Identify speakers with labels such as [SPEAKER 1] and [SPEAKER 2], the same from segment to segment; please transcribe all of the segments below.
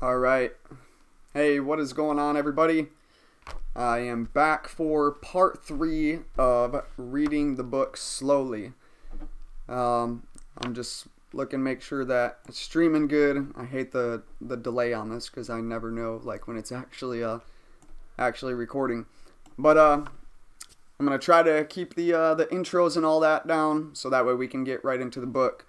[SPEAKER 1] All right. Hey, what is going on, everybody? I am back for part 3 of reading the book slowly. I'm just looking to make sure that it's streaming good. I hate the delay on this because I never know when it's actually recording. But I'm gonna try to keep the intros and all that down so that way we can get right into the book.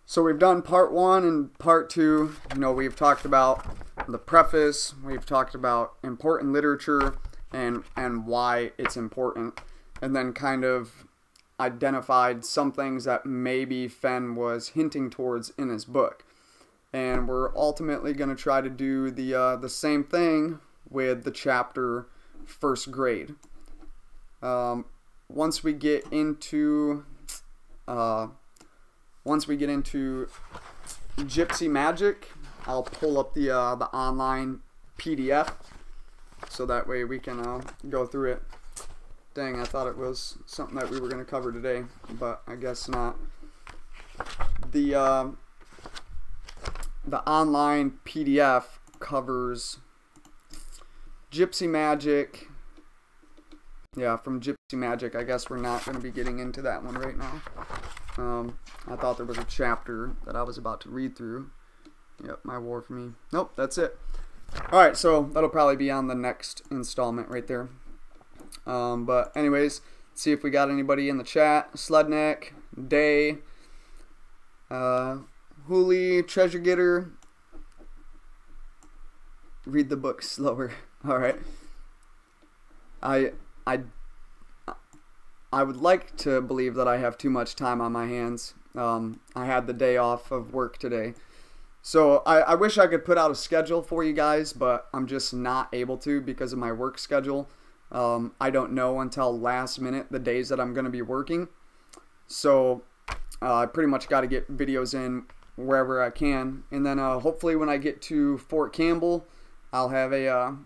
[SPEAKER 1] So we've done part 1 and part 2. We've talked about the preface. We've talked about important literature and why it's important, and then kind of identified some things that maybe Fenn was hinting towards in his book. And we're ultimately going to try to do the same thing with the chapter First Grade. Once we get into Gypsy Magic, I'll pull up the online PDF so that way we can go through it. Dang, I thought it was something that we were going to cover today, but I guess not. The online PDF covers Gypsy Magic. Yeah, from Gypsy Magic. I guess we're not going to be getting into that one right now. I thought there was a chapter that I was about to read through. Yep, My War for Me. Nope, that's it. Alright, so that'll probably be on the next installment right there. But anyways, let's see if we got anybody in the chat. Sledneck, Day, Hooli, Treasure Getter. Read the book slower. Alright. I would like to believe that I have too much time on my hands. I had the day off of work today. So I wish I could put out a schedule for you guys, but I'm just not able to because of my work schedule. I don't know until last minute the days that I'm going to be working. So I pretty much got to get videos in wherever I can. And then hopefully when I get to Fort Campbell, I'll have a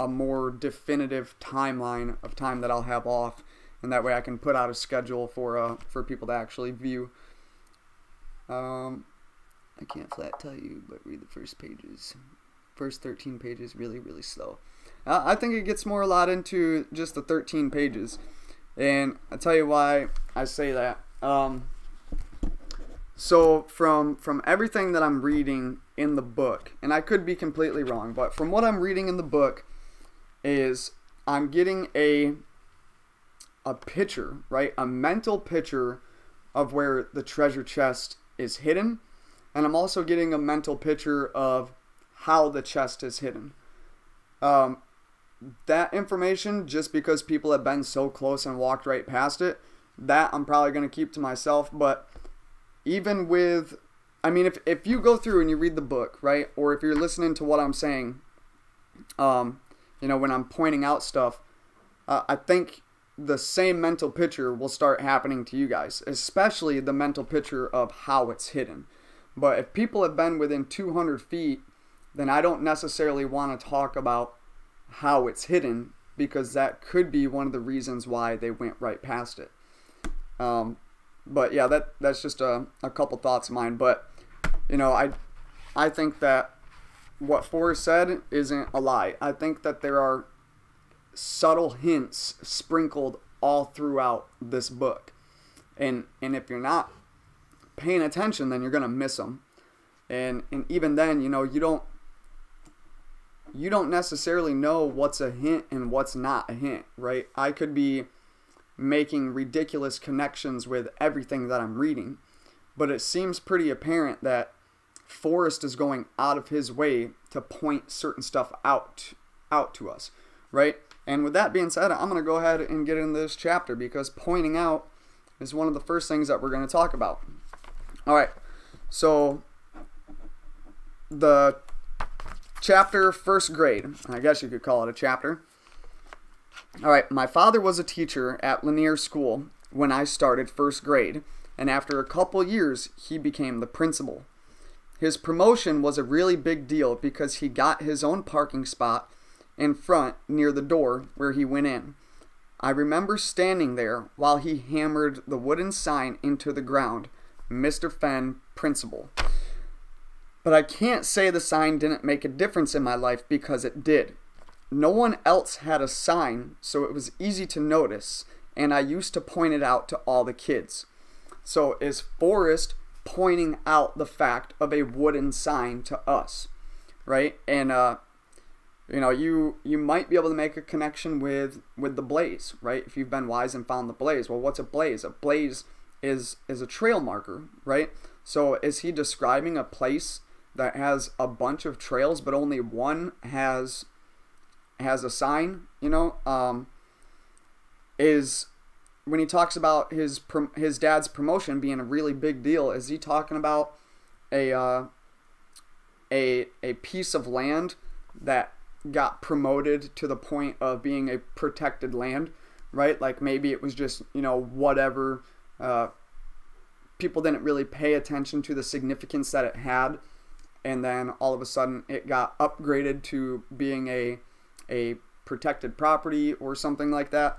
[SPEAKER 1] more definitive timeline of time that I'll have off. And that way I can put out a schedule for people to actually view. I can't flat tell you, but read the first pages. First 13 pages really, really slow. I think it gets more a lot into just the 13 pages. And I'll tell you why I say that. So from everything that I'm reading in the book, and I could be completely wrong, but from what I'm reading in the book is I'm getting a picture, right? A mental picture of where the treasure chest is hidden. And I'm also getting a mental picture of how the chest is hidden. That information, just because people have been so close and walked right past it, that I'm probably going to keep to myself. But even with, I mean, if you go through and you read the book, right? Or if you're listening to what I'm saying, when I'm pointing out stuff, I think the same mental picture will start happening to you guys, especially the mental picture of how it's hidden. But if people have been within 200 feet, then I don't necessarily want to talk about how it's hidden, because that could be one of the reasons why they went right past it. But yeah, that's just a couple thoughts of mine. But, I think that what Forrest said isn't a lie. I think that there are subtle hints sprinkled all throughout this book. And if you're not paying attention, then you're going to miss them. And even then, you don't necessarily know what's a hint and what's not a hint, right? I could be making ridiculous connections with everything that I'm reading, but it seems pretty apparent that Forrest is going out of his way to point certain stuff out to us, right? And with that being said, I'm going to go ahead and get into this chapter because pointing out is one of the first things that we're going to talk about. Alright, so the chapter First Grade, I guess you could call it a chapter. Alright, my father was a teacher at Lanier School when I started first grade, and after a couple years, he became the principal. His promotion was a really big deal because he got his own parking spot in front near the door where he went in. I remember standing there while he hammered the wooden sign into the ground, Mr. Fenn, Principal. But I can't say the sign didn't make a difference in my life because it did. No one else had a sign, so it was easy to notice, and I used to point it out to all the kids. So is Forrest pointing out the fact of a wooden sign to us, right? And you know, you might be able to make a connection with the blaze, right? If you've been wise and found the blaze. Well, what's a blaze? A blaze is a trail marker, right? So is he describing a place that has a bunch of trails but only one has a sign, you know? Is when he talks about his dad's promotion being a really big deal, is he talking about a piece of land that got promoted to the point of being a protected land, right? Like maybe it was just, you know, whatever, people didn't really pay attention to the significance that it had, and then all of a sudden it got upgraded to being a protected property or something like that.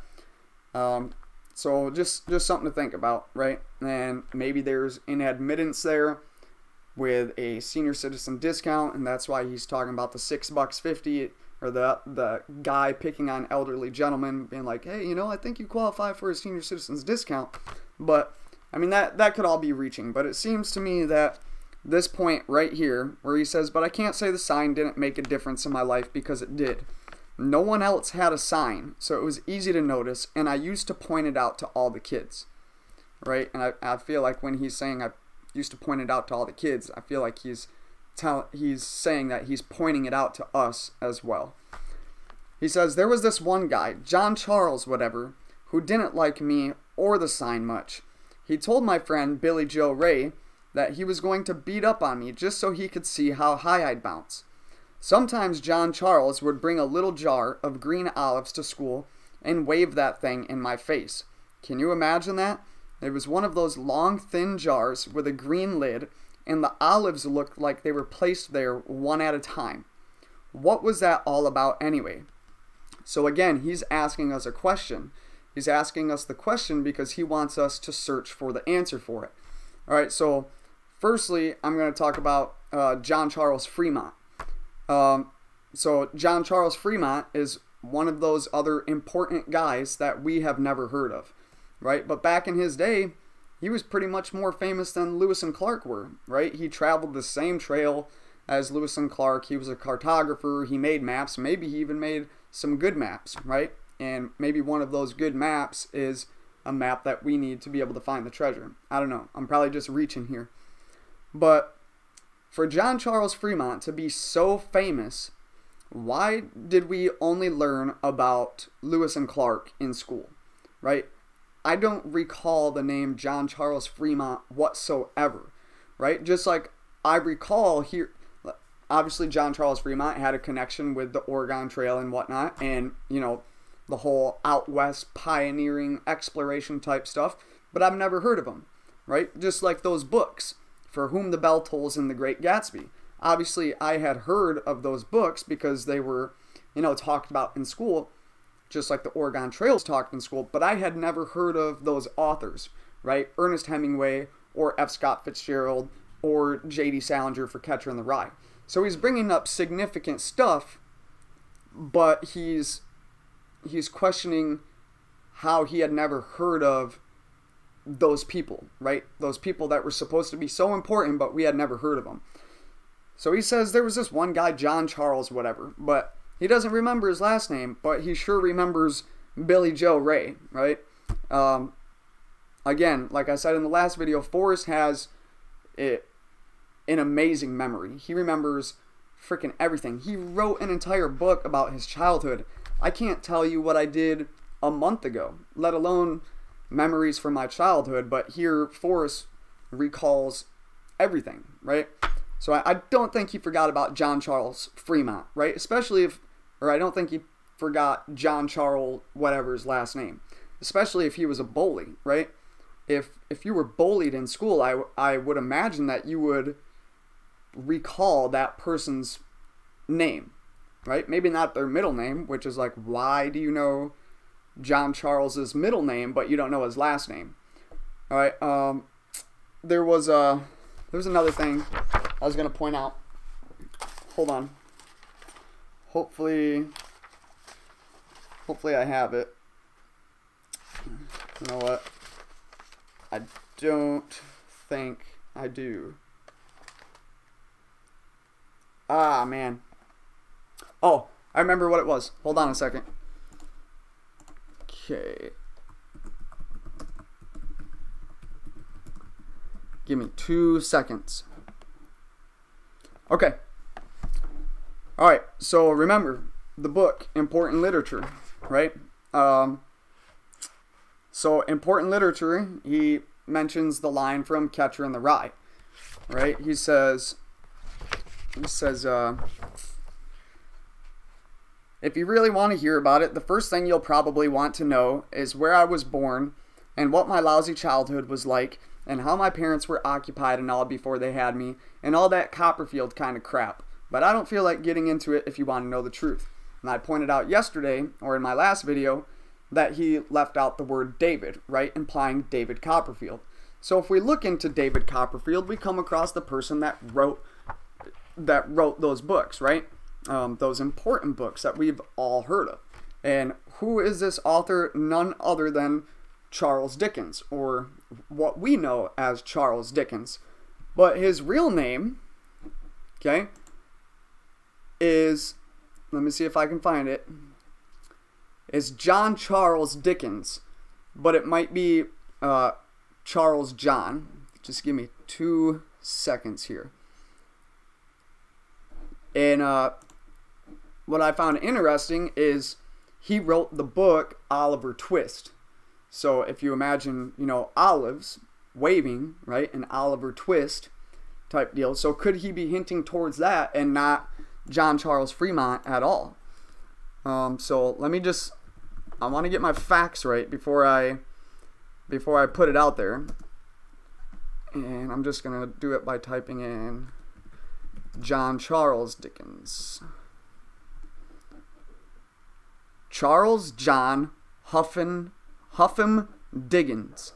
[SPEAKER 1] So just something to think about, right? And maybe there's an admittance there with a senior citizen discount, and that's why he's talking about the $6.50, or the guy picking on elderly gentlemen being like, hey, you know, I think you qualify for a senior citizen's discount. But I mean, that could all be reaching, but it seems to me that this point right here where he says, but I can't say the sign didn't make a difference in my life because it did. No one else had a sign, so it was easy to notice, and I used to point it out to all the kids, right? And I feel like when he's saying I used to point it out to all the kids, I feel like he's saying that he's pointing it out to us as well. He says, there was this one guy, John Charles whatever, who didn't like me or the sign much. He told my friend Billy Joe Ray that he was going to beat up on me just so he could see how high I'd bounce. Sometimes John Charles would bring a little jar of green olives to school and wave that thing in my face. Can you imagine that? It was one of those long, thin jars with a green lid, and the olives looked like they were placed there one at a time. What was that all about anyway? So again, he's asking us a question. He's asking us the question because he wants us to search for the answer for it. All right, so firstly, I'm going to talk about John Charles Fremont. So John Charles Fremont is one of those other important guys that we have never heard of, right? But back in his day, he was pretty much more famous than Lewis and Clark were, right? He traveled the same trail as Lewis and Clark. He was a cartographer. He made maps. Maybe he even made some good maps, right? And maybe one of those good maps is a map that we need to be able to find the treasure. I don't know. I'm probably just reaching here. But for John Charles Fremont to be so famous, why did we only learn about Lewis and Clark in school, right? I don't recall the name John Charles Fremont whatsoever, right? Just like I recall here, obviously John Charles Fremont had a connection with the Oregon Trail and whatnot, and, you know, the whole out west pioneering exploration type stuff, but I've never heard of him, right? Just like those books, For Whom the Bell Tolls and The Great Gatsby. Obviously, I had heard of those books because they were, you know, talked about in school, just like the Oregon Trail's talked in school, but I had never heard of those authors, right? Ernest Hemingway or F. Scott Fitzgerald or J.D. Salinger for Catcher in the Rye. So he's bringing up significant stuff, but he's questioning how he had never heard of those people, right? Those people that were supposed to be so important, but we had never heard of them. So he says there was this one guy, John Charles whatever, but he doesn't remember his last name, but he sure remembers Billy Joe Ray, right? Again, like I said in the last video, Forrest has an amazing memory. He remembers freaking everything. He wrote an entire book about his childhood. I can't tell you what I did a month ago, let alone memories from my childhood, but here Forrest recalls everything, right? So I don't think he forgot about John Charles Fremont, right? Especially if, or I don't think he forgot John Charles whatever's last name, especially if he was a bully, right? If you were bullied in school, I would imagine that you would recall that person's name, right? Maybe not their middle name, which is like, why do you know John Charles's middle name, but you don't know his last name? All right. There was another thing I was going to point out. hold on. Hopefully I have it. You know what? I don't think I do. Ah, man. Oh, I remember what it was. Hold on a second. Okay. Give me 2 seconds. Okay. Alright, so remember, the book, Important Literature, right? So, Important Literature, he mentions the line from Catcher in the Rye, right? He says, if you really want to hear about it, the first thing you'll probably want to know is where I was born and what my lousy childhood was like and how my parents were occupied and all before they had me and all that Copperfield kind of crap. But I don't feel like getting into it if you want to know the truth. And I pointed out yesterday, or in my last video, that he left out the word David, right? Implying David Copperfield. So if we look into David Copperfield, we come across the person that wrote those books, right? Those important books that we've all heard of. And who is this author? None other than Charles Dickens, or what we know as Charles Dickens. But his real name, okay, is, let me see if I can find it, is John Charles Dickens. But it might be Charles John. Just give me 2 seconds here. And what I found interesting is he wrote the book Oliver Twist. So if you imagine, you know, olives waving, right, an Oliver Twist type deal. So could he be hinting towards that and not John Charles Fremont at all? So let me just, I want to get my facts right before I put it out there. And I'm just going to do it by typing in John Charles Dickens. Charles John Huffam Dickens.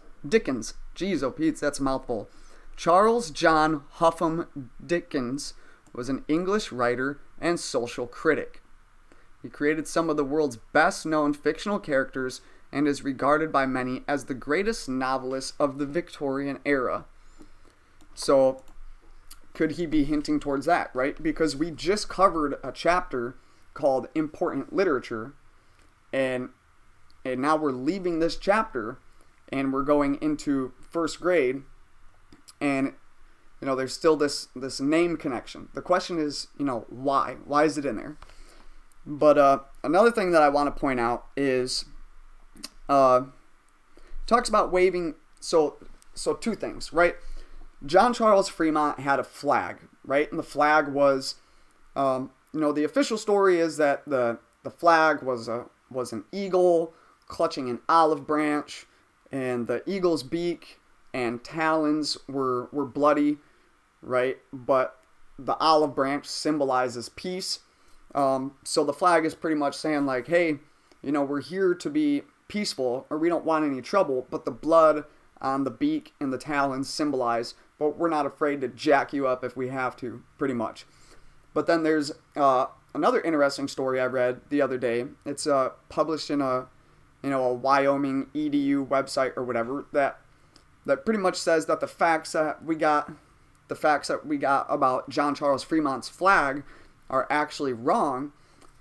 [SPEAKER 1] Jeez, oh Pete, that's a mouthful. Charles John Huffam Dickens was an English writer and social critic. He created some of the world's best-known fictional characters and is regarded by many as the greatest novelist of the Victorian era. So, could he be hinting towards that, right? Because we just covered a chapter called Important Literature, and now we're leaving this chapter and we're going into first grade, and you know there's still this name connection. The question is, you know, why is it in there? But another thing that I want to point out is talks about waving. So 2 things, right? John Charles Fremont had a flag, right? And the flag was, you know, the official story is that the flag was an eagle clutching an olive branch, and the eagle's beak and talons were bloody, right? But the olive branch symbolizes peace. So the flag is pretty much saying like, hey, you know, we're here to be peaceful, or we don't want any trouble, but the blood on the beak and the talons symbolize, but we're not afraid to jack you up if we have to, pretty much. But then there's another interesting story I read the other day. It's published in a Wyoming EDU website or whatever, that pretty much says that the facts that we got about John Charles Fremont's flag are actually wrong,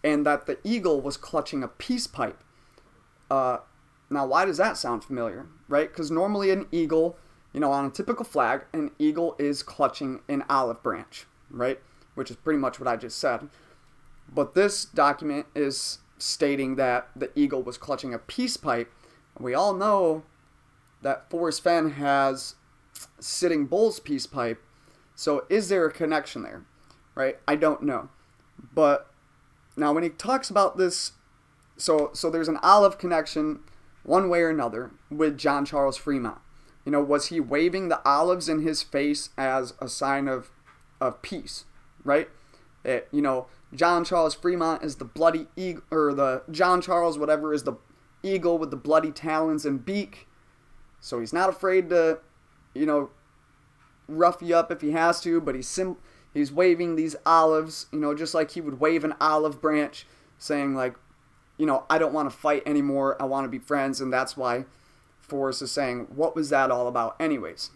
[SPEAKER 1] and that the eagle was clutching a peace pipe. Now, why does that sound familiar, right? Because normally an eagle, you know, on a typical flag, an eagle is clutching an olive branch, right? Which is pretty much what I just said. But this document is stating that the eagle was clutching a peace pipe. We all know that Forrest Fenn has Sitting Bull's peace pipe. So is there a connection there, right? I don't know. But now when he talks about this, so there's an olive connection one way or another with John Charles Fremont. You know, was he waving the olives in his face as a sign of peace, right? You know, John Charles Fremont is the bloody eagle, or the John Charles whatever is the eagle with the bloody talons and beak. So he's not afraid to, you know, rough you up if he has to, but he's he's waving these olives, you know, just like he would wave an olive branch, saying like, you know, I don't want to fight anymore, I want to be friends. And that's why Forrest is saying, what was that all about anyways?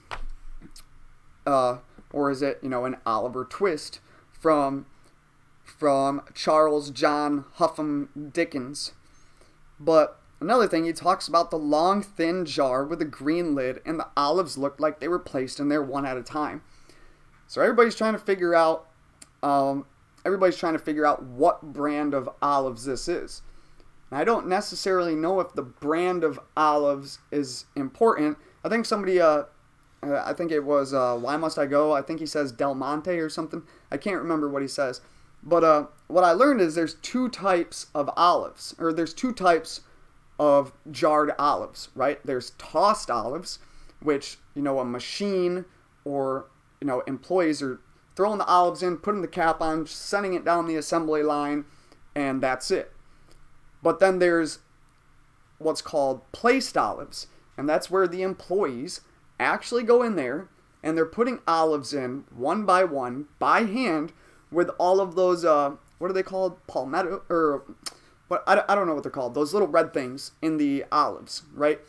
[SPEAKER 1] Or is it, you know, an Oliver Twist from Charles John Huffam Dickens? But another thing, he talks about the long, thin jar with a green lid, and the olives looked like they were placed in there one at a time. So everybody's trying to figure out what brand of olives this is. And I don't necessarily know if the brand of olives is important. I think somebody, I think it was Why Must I Go? I think he says Del Monte or something. I can't remember what he says. But what I learned is there's two types of olives, or there's two types of jarred olives, right? There's tossed olives, which, you know, a machine or, you know, employees are throwing the olives in, putting the cap on, sending it down the assembly line, and that's it. But then there's what's called placed olives, and that's where the employees actually go in there and they're putting olives in one by hand with all of those what are they called, palmetto, or what, I don't know what they're called, those little red things in the olives, right?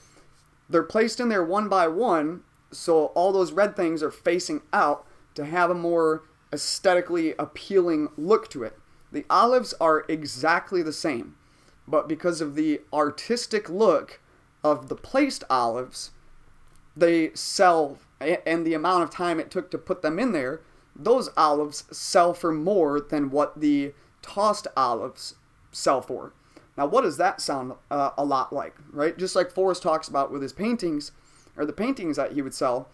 [SPEAKER 1] They're placed in there one by one, so all those red things are facing out to have a more aesthetically appealing look to it. The olives are exactly the same, but because of the artistic look of the placed olives, they sell, and the amount of time it took to put them in there, those olives sell for more than what the tossed olives sell for. Now, what does that sound a lot like, right? Just like Forrest talks about with his paintings, or the paintings that he would sell.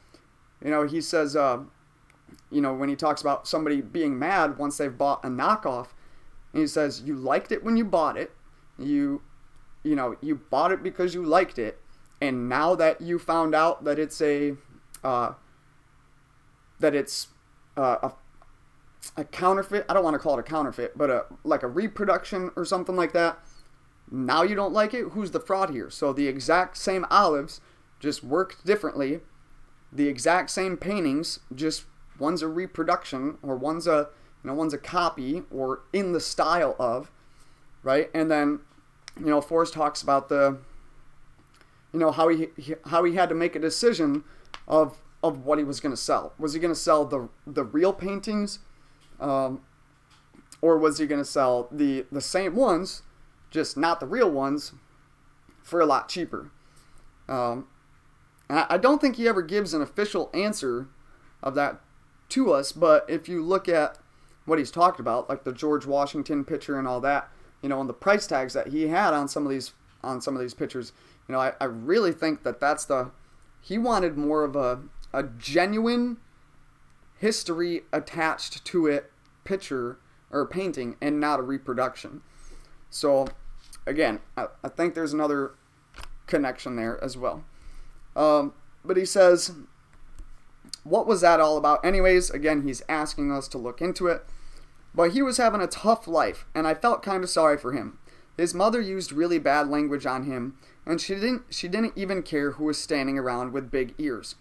[SPEAKER 1] You know, he says, you know, when he talks about somebody being mad once they've bought a knockoff, and he says, you liked it when you bought it. You bought it because you liked it. And now that you found out that it's a counterfeit, I don't want to call it a counterfeit, but like a reproduction or something like that, now you don't like it? Who's the fraud here? So the exact same olives, just worked differently. The exact same paintings, just one's a reproduction, or one's a copy, or in the style of, right? And then, you know, Forrest talks about the, you know, how he had to make a decision of what he was going to sell. Was he going to sell the real paintings, or was he going to sell the same ones, just not the real ones, for a lot cheaper? I don't think he ever gives an official answer of that to us, but if you look at what he's talked about, like the George Washington picture and all that, you know, and the price tags that he had on some of these pictures, you know, I really think that he wanted more of a genuine history attached to it picture or painting, and not a reproduction. So again, I think there's another connection there as well. But he says, what was that all about anyways? Again, he's asking us to look into it. But he was having a tough life, and I felt kind of sorry for him. His mother used really bad language on him, and she didn't even care who was standing around with big ears.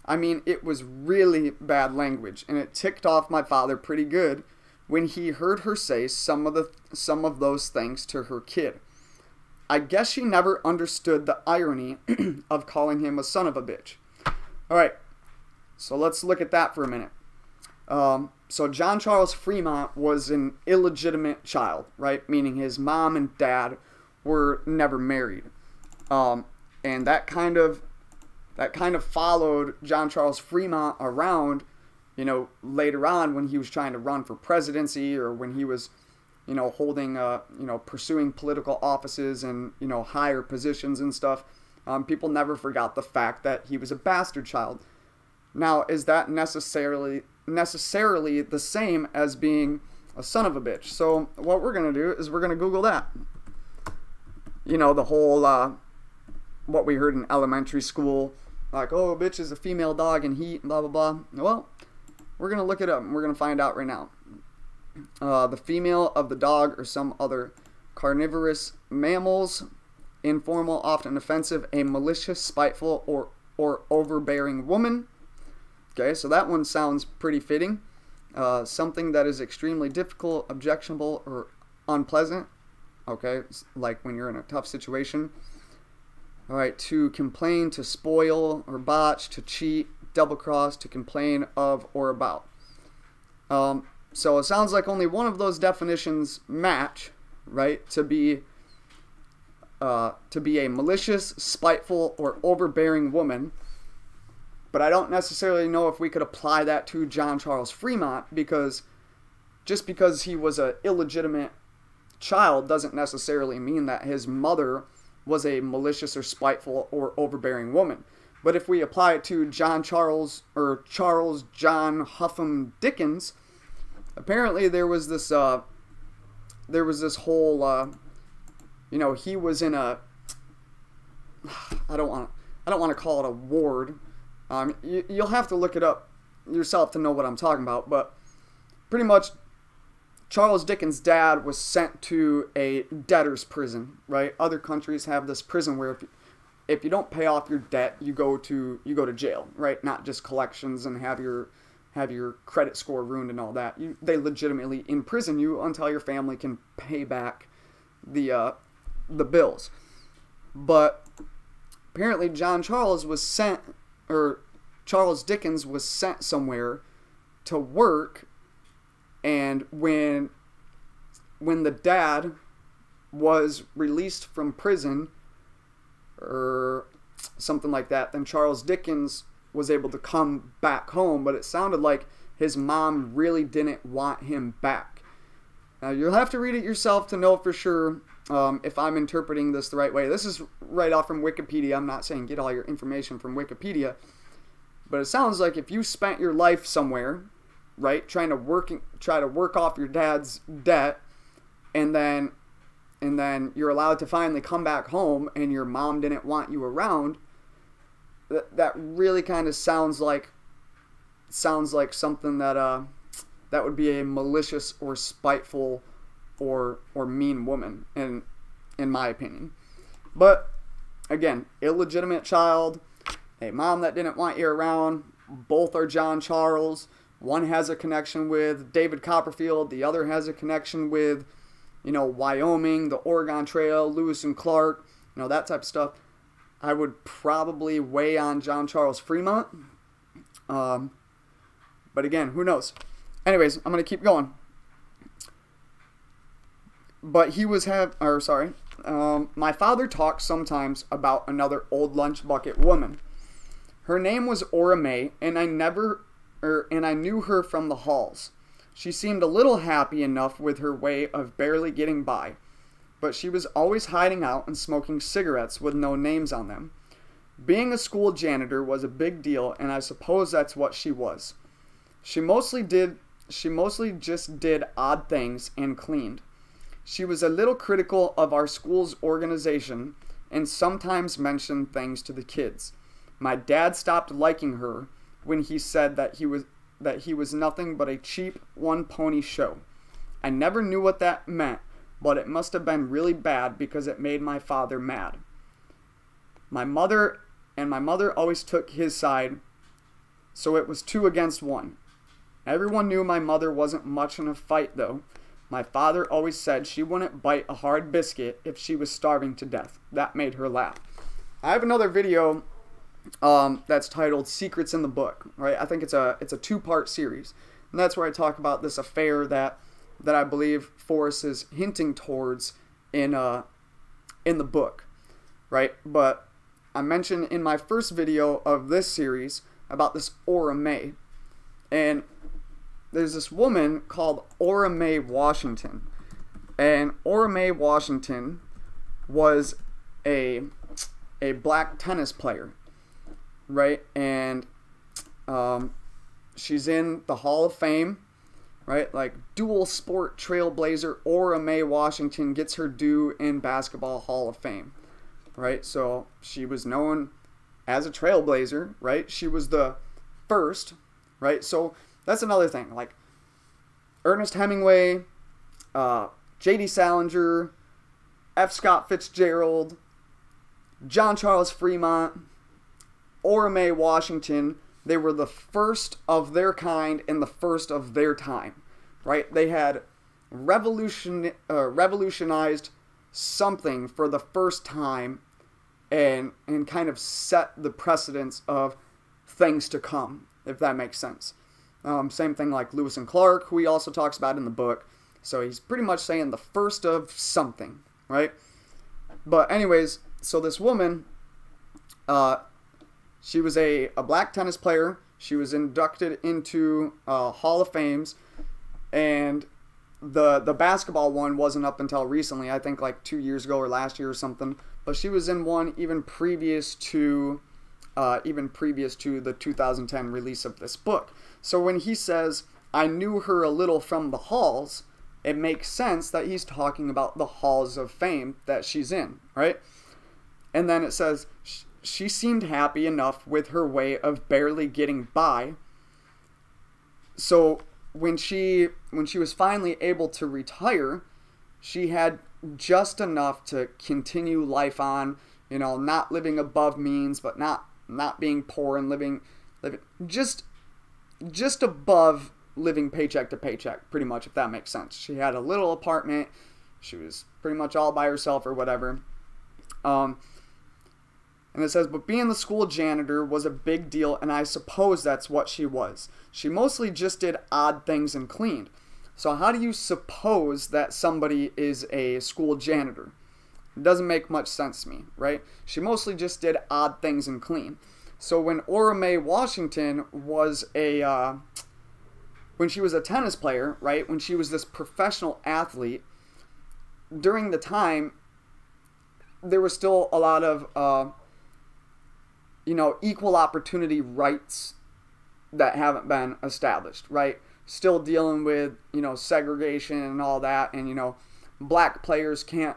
[SPEAKER 1] I mean, it was really bad language, and it ticked off my father pretty good when he heard her say some of those things to her kid. I guess she never understood the irony of calling him a son of a bitch. All right, so let's look at that for a minute. So John Charles Fremont was an illegitimate child, right? Meaning his mom and dad were never married. And that kind of followed John Charles Fremont around, you know, later on when he was trying to run for presidency, or when he was, you know, holding, you know, pursuing political offices and, you know, higher positions and stuff. People never forgot the fact that he was a bastard child. Now, is that necessarily the same as being a son of a bitch? So what we're going to do is we're going to Google that. You know, the whole, what we heard in elementary school, like, oh, a bitch is a female dog in heat, blah, blah, blah. Well, we're going to look it up, and we're going to find out right now. The female of the dog or some other carnivorous mammals, informal, often offensive, a malicious, spiteful, or overbearing woman. Okay, so that one sounds pretty fitting. something that is extremely difficult, objectionable, or unpleasant. Okay, like when you're in a tough situation. All right, to complain, to spoil or botch, to cheat, double cross, to complain of or about. So it sounds like only one of those definitions match, right? To be a malicious, spiteful, or overbearing woman. But I don't necessarily know if we could apply that to John Charles Fremont, because just because he was an illegitimate child doesn't necessarily mean that his mother was a malicious or spiteful or overbearing woman. But if we apply it to John Charles or Charles John Huffam Dickens, apparently there was this whole he was in a I don't want to call it a ward. You'll have to look it up yourself to know what I'm talking about, but pretty much Charles Dickens' dad was sent to a debtor's prison, right? Other countries have this prison where if you don't pay off your debt, you go to jail, right? Not just collections and have your credit score ruined and all that. They legitimately imprison you until your family can pay back the bills. But apparently Charles Dickens was sent somewhere to work, and when the dad was released from prison or something like that, then Charles Dickens was able to come back home, but it sounded like his mom really didn't want him back. Now, you'll have to read it yourself to know for sure if I'm interpreting this the right way. This is right off from Wikipedia. I'm not saying get all your information from Wikipedia, but it sounds like if you spent your life somewhere, right, try to work off your dad's debt, and then you're allowed to finally come back home and your mom didn't want you around, that really kind of sounds like something that would be a malicious or spiteful or mean woman, in my opinion. But again, illegitimate child, a mom that didn't want you around, both are John Charles. One has a connection with David Copperfield, the other has a connection with, Wyoming, the Oregon Trail, Lewis and Clark, that type of stuff. I would probably weigh on John Charles Fremont. But again, who knows? Anyways, I'm going to keep going. But my father talks sometimes about another old lunch bucket woman. Her name was Ora Mae, and I knew her from the halls. She seemed a little happy enough with her way of barely getting by, but she was always hiding out and smoking cigarettes with no names on them. Being a school janitor was a big deal, and I suppose that's what she was. She mostly just did odd things and cleaned. She was a little critical of our school's organization and sometimes mentioned things to the kids. My dad stopped liking her when he said that he was nothing but a cheap one-pony show. I never knew what that meant, but it must have been really bad because it made my father mad. My mother always took his side, so it was 2 against 1. Everyone knew my mother wasn't much in a fight, though. My father always said she wouldn't bite a hard biscuit if she was starving to death. That made her laugh. I have another video that's titled Secrets in the Book, right? I think it's a 2-part series. And that's where I talk about this affair that I believe Forrest is hinting towards in the book, right? But I mentioned in my first video of this series about this Ora Mae. And there's this woman called Ora Mae Washington. And Ora Mae Washington was a black tennis player, right? And she's in the Hall of Fame, right? Like dual sport trailblazer Ora Mae Washington gets her due in Basketball Hall of Fame, right? So she was known as a trailblazer, right? She was the first, right? So that's another thing. Like Ernest Hemingway, J.D. Salinger, F. Scott Fitzgerald, John Charles Fremont, Ora Mae Washington, they were the first of their kind and the first of their time, right? They had revolutionized something for the first time and kind of set the precedence of things to come, if that makes sense. Same thing like Lewis and Clark, who he also talks about in the book. So he's pretty much saying the first of something, right? But anyways, so this woman, she was a black tennis player. She was inducted into Hall of Fames, and the basketball one wasn't up until recently. I think like 2 years ago or last year or something. But she was in one even previous to the 2010 release of this book. So when he says, "I knew her a little from the halls," it makes sense that he's talking about the halls of fame that she's in, right? And then it says, she seemed happy enough with her way of barely getting by. So when she was finally able to retire, she had just enough to continue life on, not living above means, but not being poor and living just above living paycheck to paycheck, pretty much, if that makes sense. She had a little apartment. She was pretty much all by herself or whatever. And it says, but being the school janitor was a big deal, and I suppose that's what she was. She mostly just did odd things and cleaned. So how do you suppose that somebody is a school janitor? It doesn't make much sense to me, right? She mostly just did odd things and clean. So when Ora Mae Washington was when she was a tennis player, right? When she was this professional athlete, during the time, there was still a lot of, equal opportunity rights that haven't been established, right? Still dealing with, segregation and all that, and, black players can't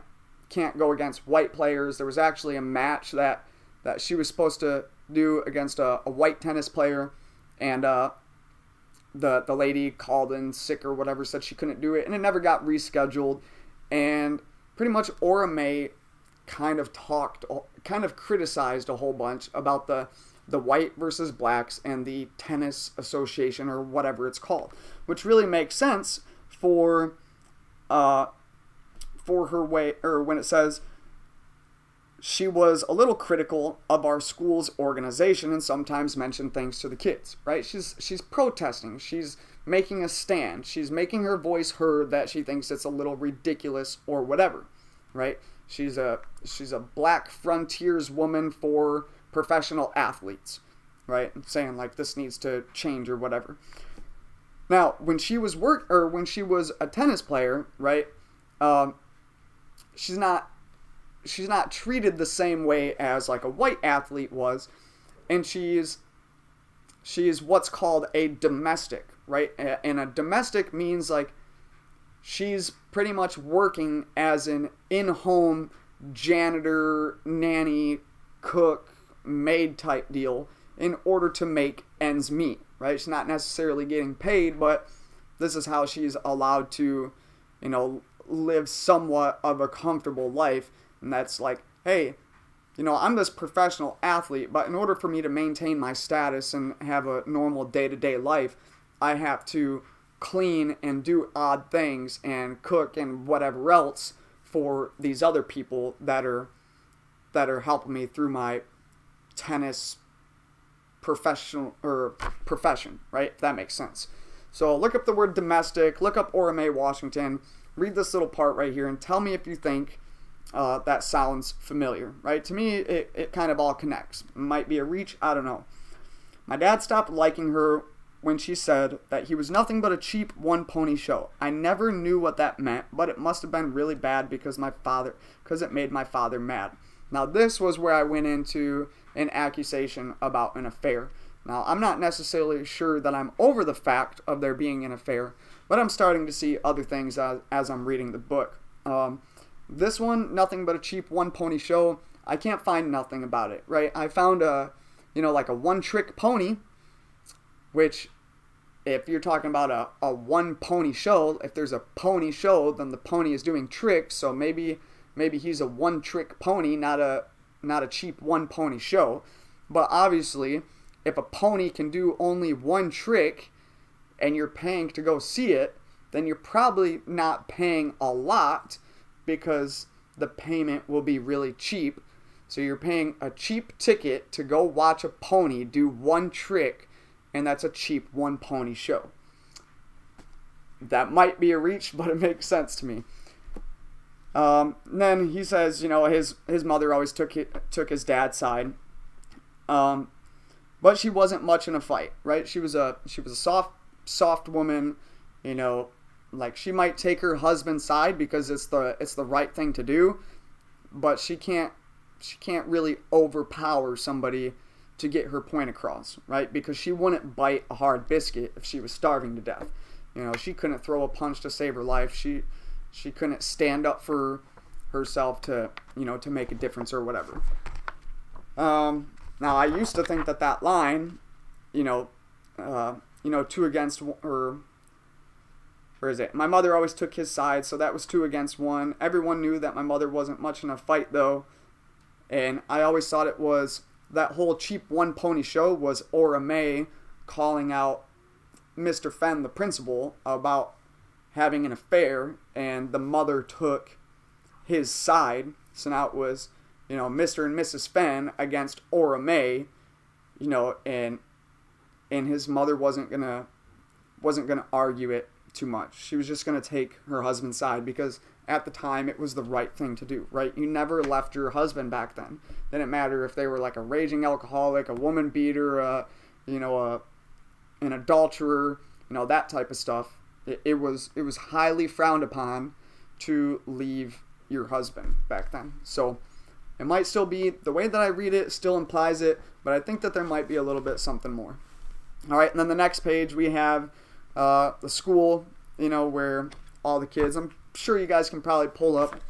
[SPEAKER 1] go against white players. There was actually a match that she was supposed to do against a white tennis player, and the lady called in sick or whatever, said she couldn't do it, and it never got rescheduled. And pretty much Ora Mae kind of criticized a whole bunch about the white versus blacks and the tennis association or whatever it's called, which really makes sense for her way, or when it says she was a little critical of our school's organization and sometimes mentioned things to the kids, right? She's protesting. She's making a stand. She's making her voice heard that she thinks it's a little ridiculous or whatever, right? She's a black frontiers woman for professional athletes, right? Saying like this needs to change or whatever. Now, when she was a tennis player, right? She's not treated the same way as like a white athlete was, and she's what's called a domestic, right? And a domestic means like she's pretty much working as an in-home janitor, nanny, cook, maid type deal in order to make ends meet, right? She's not necessarily getting paid, but this is how she's allowed to, live somewhat of a comfortable life. And that's like, hey, I'm this professional athlete, but in order for me to maintain my status and have a normal day-to-day life, I have to clean and do odd things and cook and whatever else for these other people that are helping me through my tennis profession, right? If that makes sense. So look up the word domestic, look up Ora Mae Washington, read this little part right here, and tell me if you think that sounds familiar, right? To me, it kind of all connects. It might be a reach, I don't know. My dad stopped liking her when she said that he was nothing but a cheap one-pony show. I never knew what that meant, but it must have been really bad because it made my father mad. Now, this was where I went into an accusation about an affair. Now, I'm not necessarily sure that I'm over the fact of there being an affair, but I'm starting to see other things as I'm reading the book. This one, nothing but a cheap one-pony show. I can't find nothing about it, right? I found like a one-trick pony, which, if you're talking about a one-pony show, if there's a pony show, then the pony is doing tricks, so maybe he's a one-trick pony, not a cheap one-pony show. But obviously, if a pony can do only one trick and you're paying to go see it, then you're probably not paying a lot because the payment will be really cheap. So you're paying a cheap ticket to go watch a pony do one trick, and that's a cheap one pony show. That might be a reach, but it makes sense to me. Then he says, you know, his mother always took his dad's side, but she wasn't much in a fight, right? She was a soft woman, you know, like she might take her husband's side because it's the right thing to do, but she can't really overpower somebody to get her point across, right? Because she wouldn't bite a hard biscuit if she was starving to death. You know, she couldn't throw a punch to save her life. She couldn't stand up for herself to, you know, to make a difference or whatever. Now I used to think that line, you know, 2 against, or where is it? My mother always took his side, so that was 2 against 1. Everyone knew that my mother wasn't much in a fight though, and I always thought it was that whole cheap one pony show was Ora Mae calling out Mr. Fenn, the principal, about having an affair, and the mother took his side. So now it was, you know, Mr. and Mrs. Fenn against Ora Mae, you know, and his mother wasn't gonna argue it too much. She was just gonna take her husband's side because at the time it was the right thing to do, right? You never left your husband back then. Didn't matter if they were like a raging alcoholic, a woman beater, an adulterer, you know, that type of stuff. It was highly frowned upon to leave your husband back then. So it might still be, the way that I read it still implies it, but I think that there might be a little bit something more. All right, and then the next page we have the school, you know, where all the kids, I'm sure you guys can probably pull up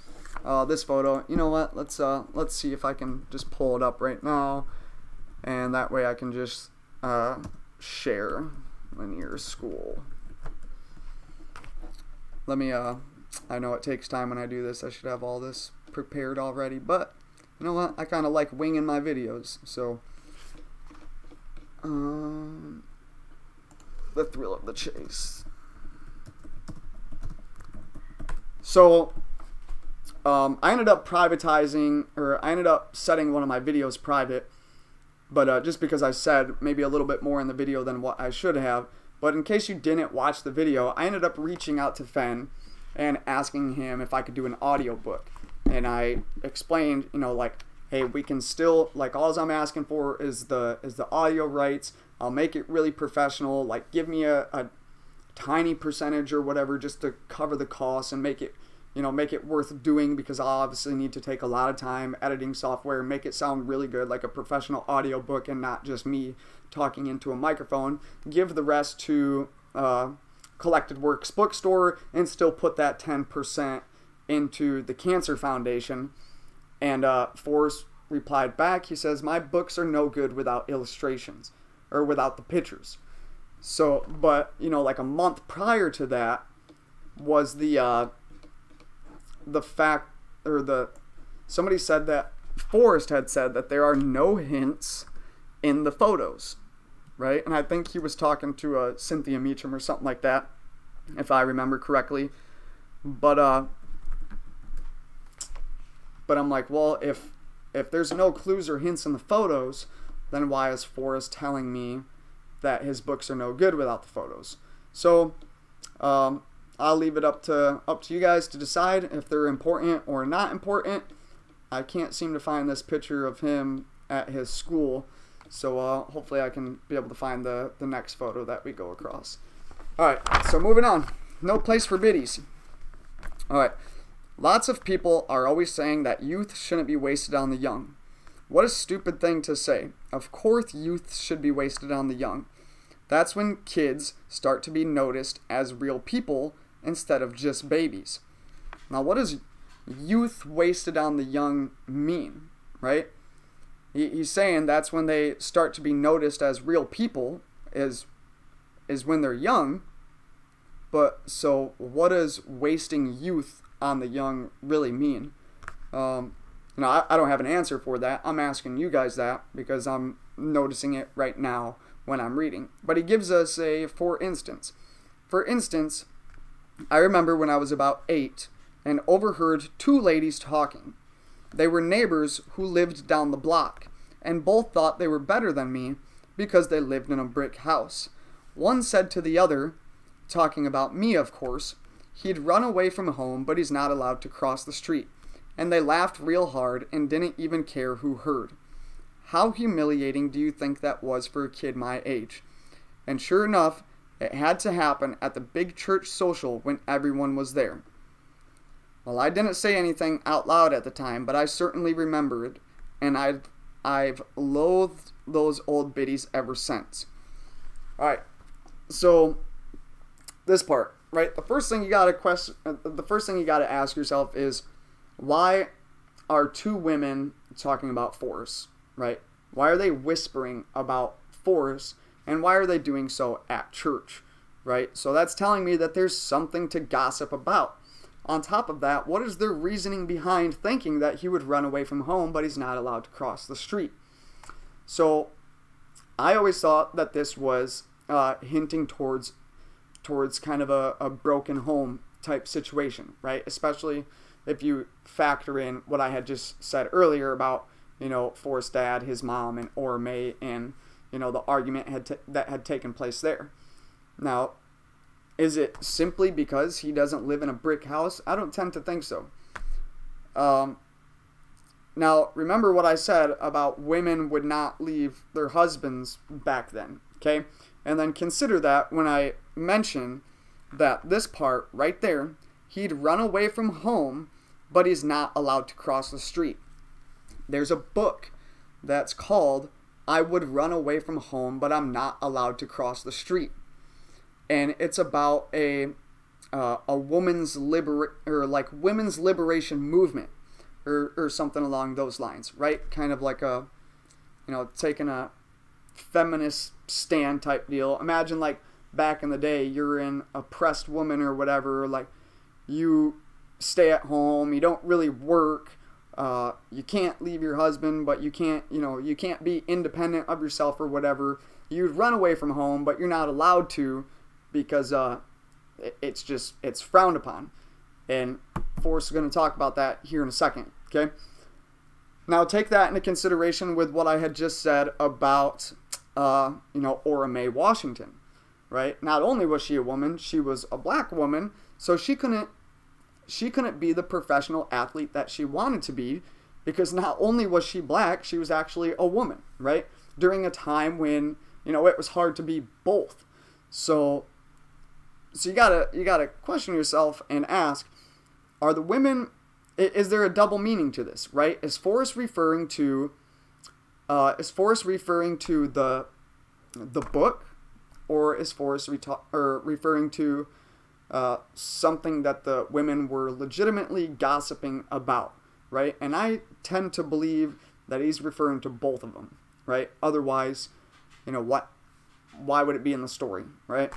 [SPEAKER 1] this photo. You know what, let's see if I can just pull it up right now, and that way I can just share linear school. Let me, I know it takes time when I do this. I should have all this prepared already, but you know what? I kind of like winging my videos, so the thrill of the chase. So I ended up privatizing, or I ended up setting one of my videos private, but just because I said maybe a little bit more in the video than what I should have. But in case you didn't watch the video, I ended up reaching out to Fenn and asking him if I could do an audiobook. And I explained, you know, like, hey, we can still, like, all I'm asking for is the audio rights. I'll make it really professional. Like, give me a tiny percentage or whatever just to cover the costs and make it, you know, make it worth doing, because I'll obviously need to take a lot of time editing software and make it sound really good, like a professional audiobook and not just me talking into a microphone. Give the rest to Collected Works Bookstore and still put that 10% into the Cancer Foundation. And Forrest replied back, he says, my books are no good without illustrations, or without the pictures. So, but, you know, like a month prior to that was the fact, or somebody said that Forrest had said that there are no hints in the photos, right? And I think he was talking to Cynthia Meacham or something like that, if I remember correctly. But I'm like, well, if there's no clues or hints in the photos, then why is Forrest telling me that his books are no good without the photos? So I'll leave it up to you guys to decide if they're important or not important. I can't seem to find this picture of him at his school, so hopefully I can be able to find the next photo that we go across. Alright, so moving on. No place for biddies. Alright, lots of people are always saying that youth shouldn't be wasted on the young. What a stupid thing to say. Of course youth should be wasted on the young. That's when kids start to be noticed as real people instead of just babies. Now, what does youth wasted on the young mean, right? He's saying that's when they start to be noticed as real people, is when they're young. But so what does wasting youth on the young really mean? I don't have an answer for that. I'm asking you guys that because I'm noticing it right now when I'm reading. But he gives us a for instance. For instance, I remember when I was about 8 and overheard 2 ladies talking. They were neighbors who lived down the block, and both thought they were better than me because they lived in a brick house. One said to the other, talking about me of course, he'd run away from home but he's not allowed to cross the street. And they laughed real hard and didn't even care who heard. How humiliating do you think that was for a kid my age? And sure enough, it had to happen at the big church social when everyone was there. Well, I didn't say anything out loud at the time, but I certainly remembered, and I've loathed those old biddies ever since. Alright, so this part, right? The first thing you gotta ask yourself is, why are 2 women talking about Forrest, right? Why are they whispering about Forrest, and why are they doing so at church, right? So that's telling me that there's something to gossip about. On top of that, what is their reasoning behind thinking that he would run away from home, but he's not allowed to cross the street? So I always thought that this was hinting towards kind of a broken home type situation, right? Especially if you factor in what I had just said earlier about, Forrest's dad, his mom, and Ora Mae, and, the argument that had taken place there. Now, is it simply because he doesn't live in a brick house? I don't tend to think so. Now, remember what I said about women would not leave their husbands back then, okay? And then consider that when I mention that this part right there, he'd run away from home, but he's not allowed to cross the street. There's a book that's called I Would Run Away from Home, but I'm Not Allowed to Cross the Street. And it's about a women's women's liberation movement or something along those lines, right? Kind of like taking a feminist stand type deal. Imagine like back in the day, you're an oppressed woman or whatever, like you stay at home, you don't really work, you can't leave your husband, but you can't be independent of yourself or whatever. You'd run away from home, but you're not allowed to because it's frowned upon. And Forrest is going to talk about that here in a second, okay? Now take that into consideration with what I had just said about Ora Mae Washington, right? Not only was she a woman, she was a black woman, so she couldn't be the professional athlete that she wanted to be, because not only was she black, she was actually a woman, right? During a time when, it was hard to be both. So you gotta question yourself and ask, are the women, is there a double meaning to this, right? Is Forrest referring to the book, or is Forrest referring to something that the women were legitimately gossiping about, right? And I tend to believe that he's referring to both of them, right? Otherwise, why would it be in the story, right?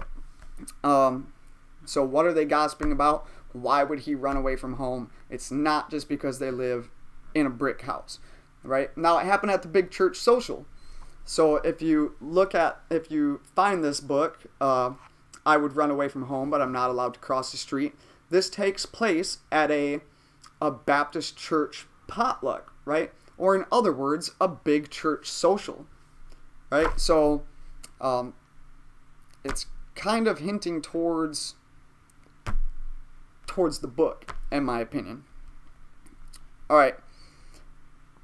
[SPEAKER 1] So what are they gossiping about? Why would he run away from home? It's not just because they live in a brick house, right? Now, it happened at the big church social. So if you find this book, I Would Run Away from Home, but I'm Not Allowed to Cross the Street, this takes place at a Baptist church potluck, right? Or in other words, a big church social, right? So it's kind of hinting towards the book, in my opinion. All right.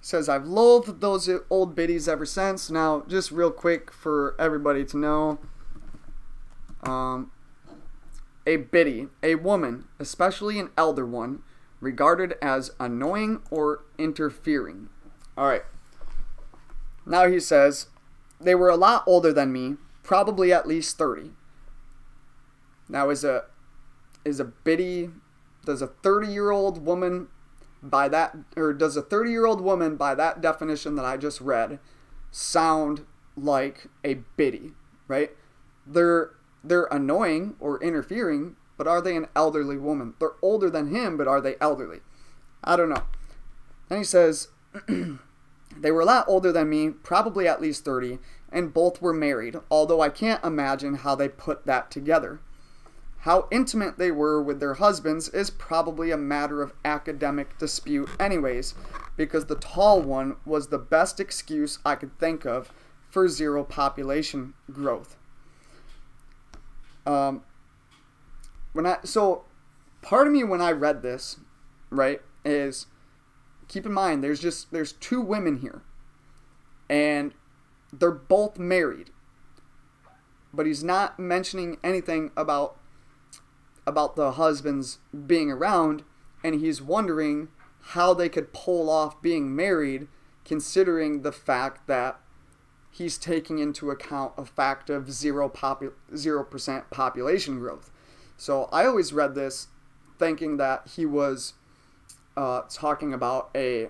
[SPEAKER 1] Says, I've loathed those old biddies ever since. Now, just real quick for everybody to know, a biddy, a woman, especially an elder one, regarded as annoying or interfering. All right. Now he says, they were a lot older than me, probably at least 30. Now, is a biddy, does a 30-year-old woman by that, or does a 30-year-old woman by that definition that I just read sound like a biddy, right? They're annoying or interfering, but are they an elderly woman? They're older than him, but are they elderly? I don't know. Then he says, they were a lot older than me, probably at least 30, and both were married, although I can't imagine how they put that together. How intimate they were with their husbands is probably a matter of academic dispute anyways, because the tall one was the best excuse I could think of for zero population growth. So part of me when I read this, right, is keep in mind there's two women here, and they're both married, but he's not mentioning anything about the husbands being around, and he's wondering how they could pull off being married, considering the fact that he's taking into account a fact of 0% population growth. So I always read this thinking that he was talking about a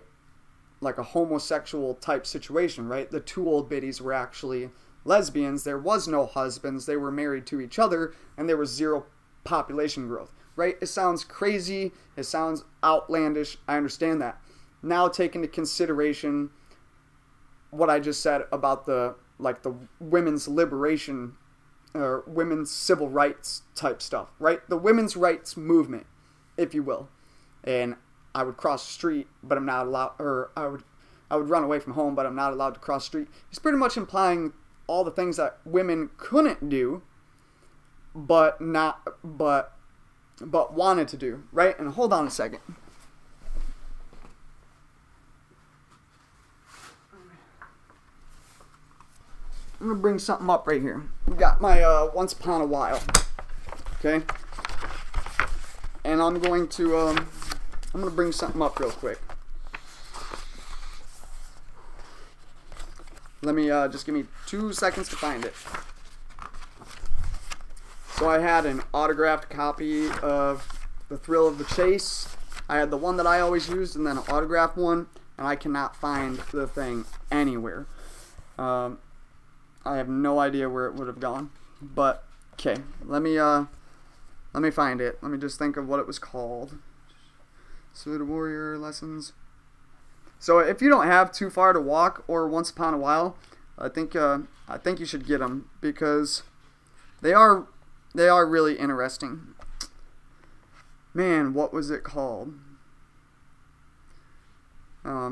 [SPEAKER 1] homosexual type situation, right? The two old biddies were actually lesbians. There was no husbands. They were married to each other, and there was zero population growth, right? It sounds crazy. It sounds outlandish. I understand that. Now take into consideration what I just said about the women's liberation or women's civil rights type stuff, right? The women's rights movement, if you will. And I would cross the street, but I'm not allowed, or I would run away from home, but I'm not allowed to cross the street. He's pretty much implying all the things that women couldn't do, but wanted to do, right? And hold on a second. I'm gonna bring something up right here. We got my Once Upon a While, okay? And I'm gonna bring something up real quick. Let me just give me 2 seconds to find it. So I had an autographed copy of The Thrill of the Chase. I had the one that I always used, and then an autographed one, and I cannot find the thing anywhere. I have no idea where it would have gone. But okay, let me find it. Let me just think of what it was called. Salute Warrior Lessons. So if you don't have Too Far to Walk or Once Upon a While, I think you should get them, because they are really interesting. Man, what was it called?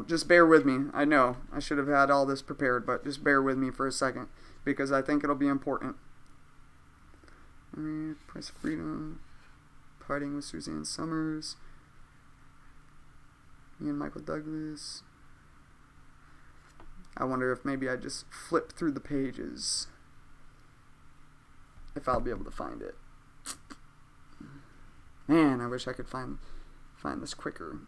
[SPEAKER 1] Just bear with me. I know I should have had all this prepared, but just bear with me for a second, because I think it'll be important. Price of Freedom, Parting with Suzanne Summers, me and Michael Douglas. I wonder if maybe I just flip through the pages, if I'll be able to find it. Man, I wish I could find this quicker.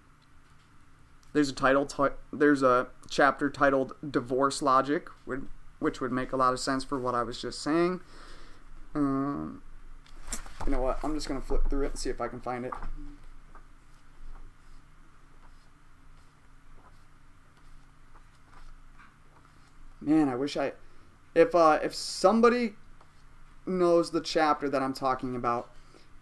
[SPEAKER 1] There's a chapter titled Divorce Logic, which would make a lot of sense for what I was just saying. You know what? I'm just gonna flip through it and see if I can find it. Man, I wish if somebody knows the chapter that I'm talking about,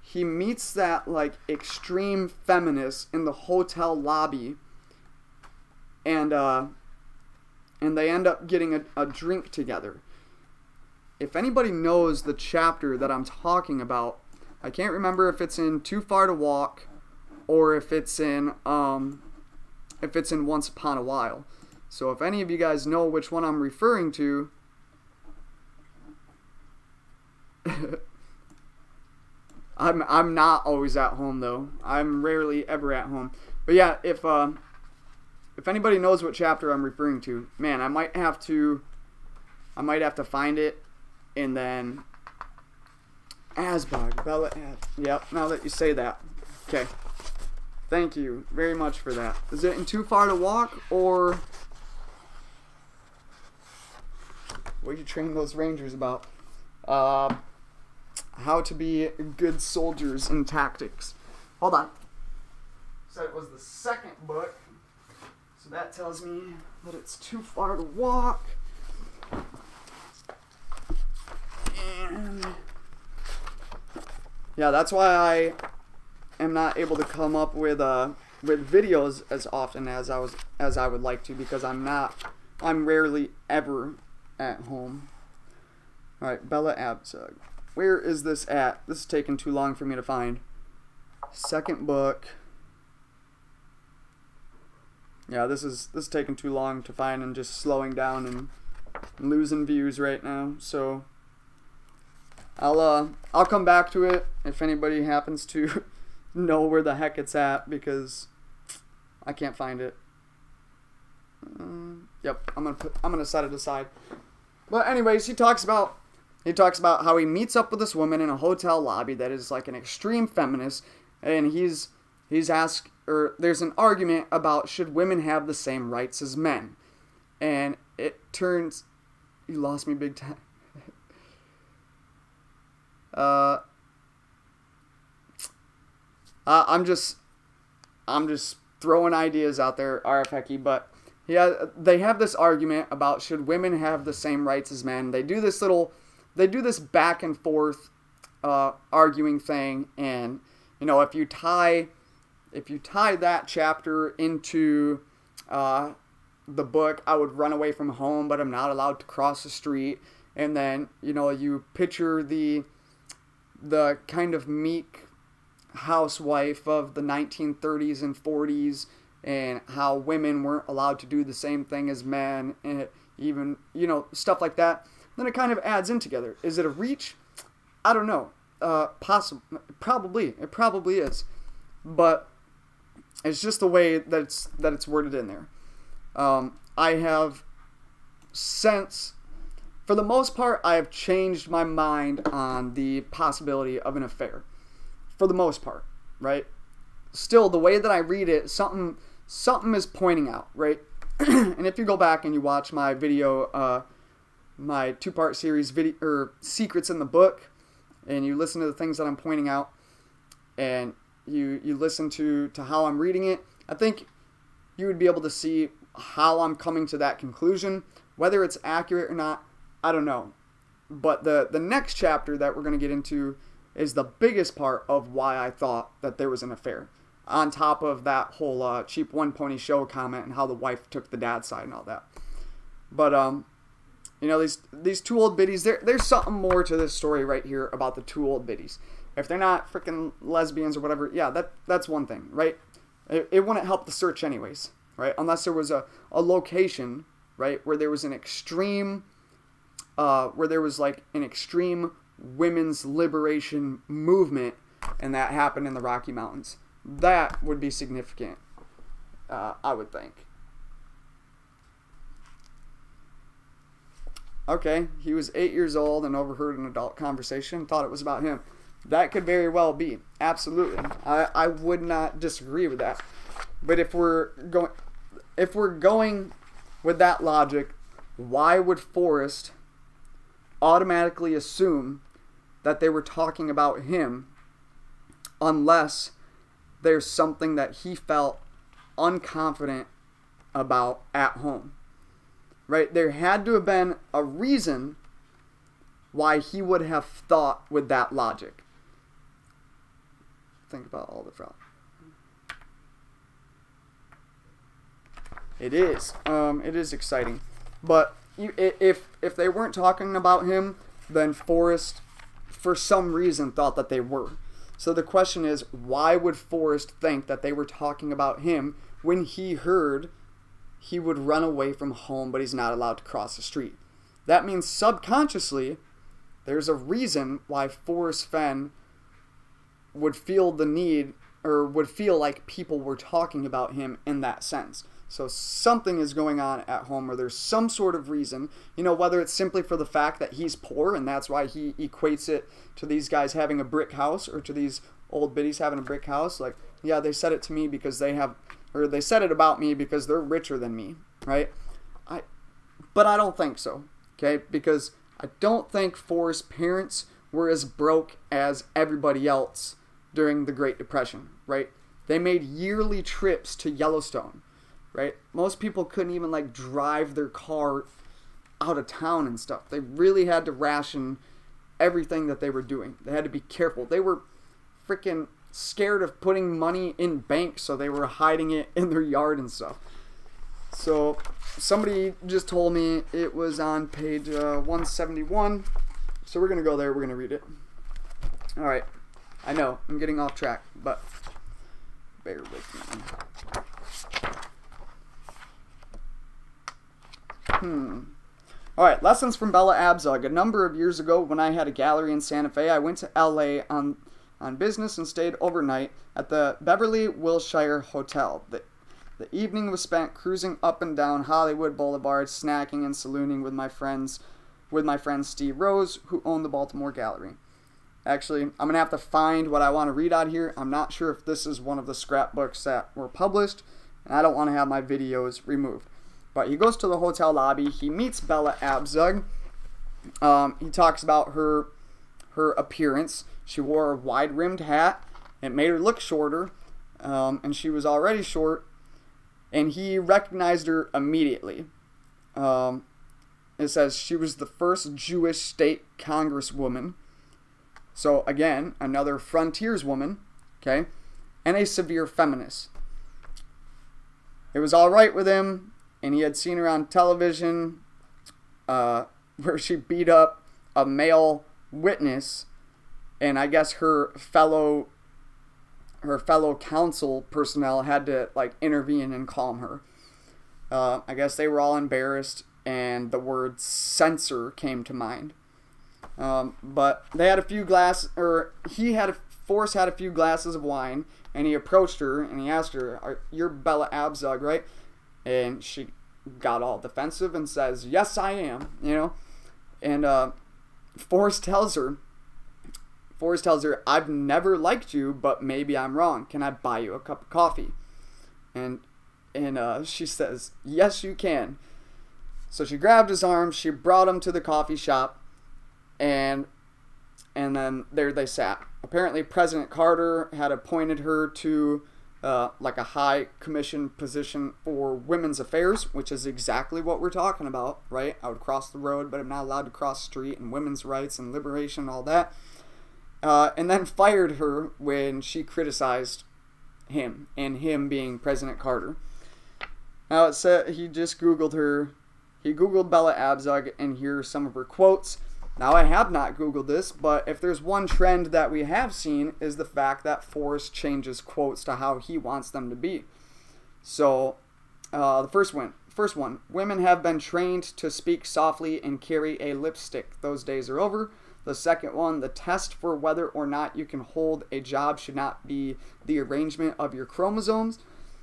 [SPEAKER 1] he meets that extreme feminist in the hotel lobby, and they end up getting a drink together. If anybody knows the chapter that I'm talking about, I can't remember if it's in Too Far to Walk or if it's in Once Upon a While. So if any of you guys know which one I'm referring to, I'm not always at home though. I'm rarely ever at home. But yeah, if anybody knows what chapter I'm referring to, man, I might have to find it, and then Bela. Yep. Now that you say that, okay. Thank you very much for that. Is it in Too Far to Walk, or what you train those Rangers about? How to be good soldiers in tactics. Hold on. So it was the second book. So that tells me that it's Too Far to Walk. And yeah, that's why I am not able to come up with with videos as often as I would like to, because I'm rarely ever at home. All right, Bela Abzug. Where is this at? This is taking too long for me to find. Second book. Yeah, this is taking too long to find and just slowing down and losing views right now. So I'll come back to it if anybody happens to know where the heck it's at, because I can't find it. Yep, I'm gonna set it aside. But anyways, he talks about how he meets up with this woman in a hotel lobby that is like an extreme feminist, and he's asked, or there's an argument about should women have the same rights as men, and it turns, you lost me big time. I'm just throwing ideas out there, RFHecky, but yeah, they have this argument about should women have the same rights as men. They do this back and forth arguing thing, and you know, if you tie that chapter into the book, I would run away from home, but I'm not allowed to cross the street. And then, you know, you picture the kind of meek housewife of the 1930s and 40s, and how women weren't allowed to do the same thing as men, and even, you know, stuff like that. Then it kind of adds in together. Is it a reach? I don't know. Possible. Probably. It probably is. But it's just the way that it's worded in there. I have since, for the most part, I have changed my mind on the possibility of an affair. For the most part, right? Still, the way that I read it, something is pointing out, right? And if you go back and you watch my video, my 2-part series video, or Secrets in the Book, and you listen to the things that I'm pointing out, and you listen to how I'm reading it, I think you would be able to see how I'm coming to that conclusion. Whether it's accurate or not, I don't know. But the next chapter that we're going to get into is the biggest part of why I thought that there was an affair. On top of that whole cheap one pony show comment and how the wife took the dad's side and all that. But you know, these 2 old biddies, there's something more to this story right here about the 2 old biddies. If they're not freaking lesbians or whatever, yeah, that's one thing, right? It wouldn't help the search anyways, right? Unless there was a location, right, where there was an extreme, extreme women's liberation movement, and that happened in the Rocky Mountains. That would be significant, I would think. Okay, he was 8 years old and overheard an adult conversation and thought it was about him. That could very well be. Absolutely. I would not disagree with that. But if we're going with that logic, why would Forrest automatically assume that they were talking about him unless there's something that he felt unconfident about at home? Right? There had to have been a reason why he would have thought with that logic. Think about all the fraud. It is exciting. But if they weren't talking about him, then Forrest, for some reason, thought that they were. So the question is, why would Forrest think that they were talking about him when he heard he would run away from home, but he's not allowed to cross the street? That means subconsciously, there's a reason why Forrest Fenn would feel the need, or would feel like people were talking about him in that sense. So something is going on at home, or there's some sort of reason, you know, whether it's simply for the fact that he's poor and that's why he equates it to these guys having a brick house, or to these old biddies having a brick house. Like, yeah, they said it to me because they have, or they said it about me because they're richer than me, right? But I don't think so, okay? Because I don't think Forrest's parents were as broke as everybody else during the Great Depression, right? They made yearly trips to Yellowstone, right? Most people couldn't even like drive their car out of town and stuff. They really had to ration everything that they were doing. They had to be careful. They were freaking scared of putting money in banks, so they were hiding it in their yard and stuff. So somebody just told me it was on page 171. So we're going to go there. We're going to read it. All right. I know I'm getting off track, but bear with me. All right. Lessons from Bela Abzug. A number of years ago, when I had a gallery in Santa Fe, I went to L.A. on business and stayed overnight at the Beverly Wilshire Hotel. The evening was spent cruising up and down Hollywood Boulevard, snacking and salooning with my friend Steve Rose, who owned the Baltimore Gallery. Actually, I'm going to have to find what I want to read out here. I'm not sure if this is one of the scrapbooks that were published, and I don't want to have my videos removed. But he goes to the hotel lobby. He meets Bela Abzug. He talks about her appearance. She wore a wide-rimmed hat. It made her look shorter, and she was already short. And he recognized her immediately. It says she was the first Jewish state congresswoman. So again, another frontierswoman, okay, and a severe feminist. It was all right with him, and he had seen her on television, where she beat up a male witness, and I guess her fellow council personnel had to like intervene and calm her. I guess they were all embarrassed, and the word censor came to mind. But they had a few Forrest had a few glasses of wine, and he approached her and he asked her, "You're Bela Abzug, right?" And she got all defensive and says, "Yes, I am," you know. And Forrest tells her, "I've never liked you, but maybe I'm wrong. Can I buy you a cup of coffee?" And she says, "Yes, you can." So she grabbed his arm, she brought him to the coffee shop, and then there they sat. Apparently President Carter had appointed her to like a high commission position for women's affairs, which is exactly what we're talking about, right? I would cross the road, but I'm not allowed to cross the street, and women's rights and liberation and all that. And then fired her when she criticized him, and him being President Carter. Now it said he just Googled her. He Googled Bela Abzug, and here are some of her quotes. Now I have not Googled this, but if there's one trend that we have seen is the fact that Forrest changes quotes to how he wants them to be. So the first one, women have been trained to speak softly and carry a lipstick. Those days are over. The second one, the test for whether or not you can hold a job should not be the arrangement of your chromosomes.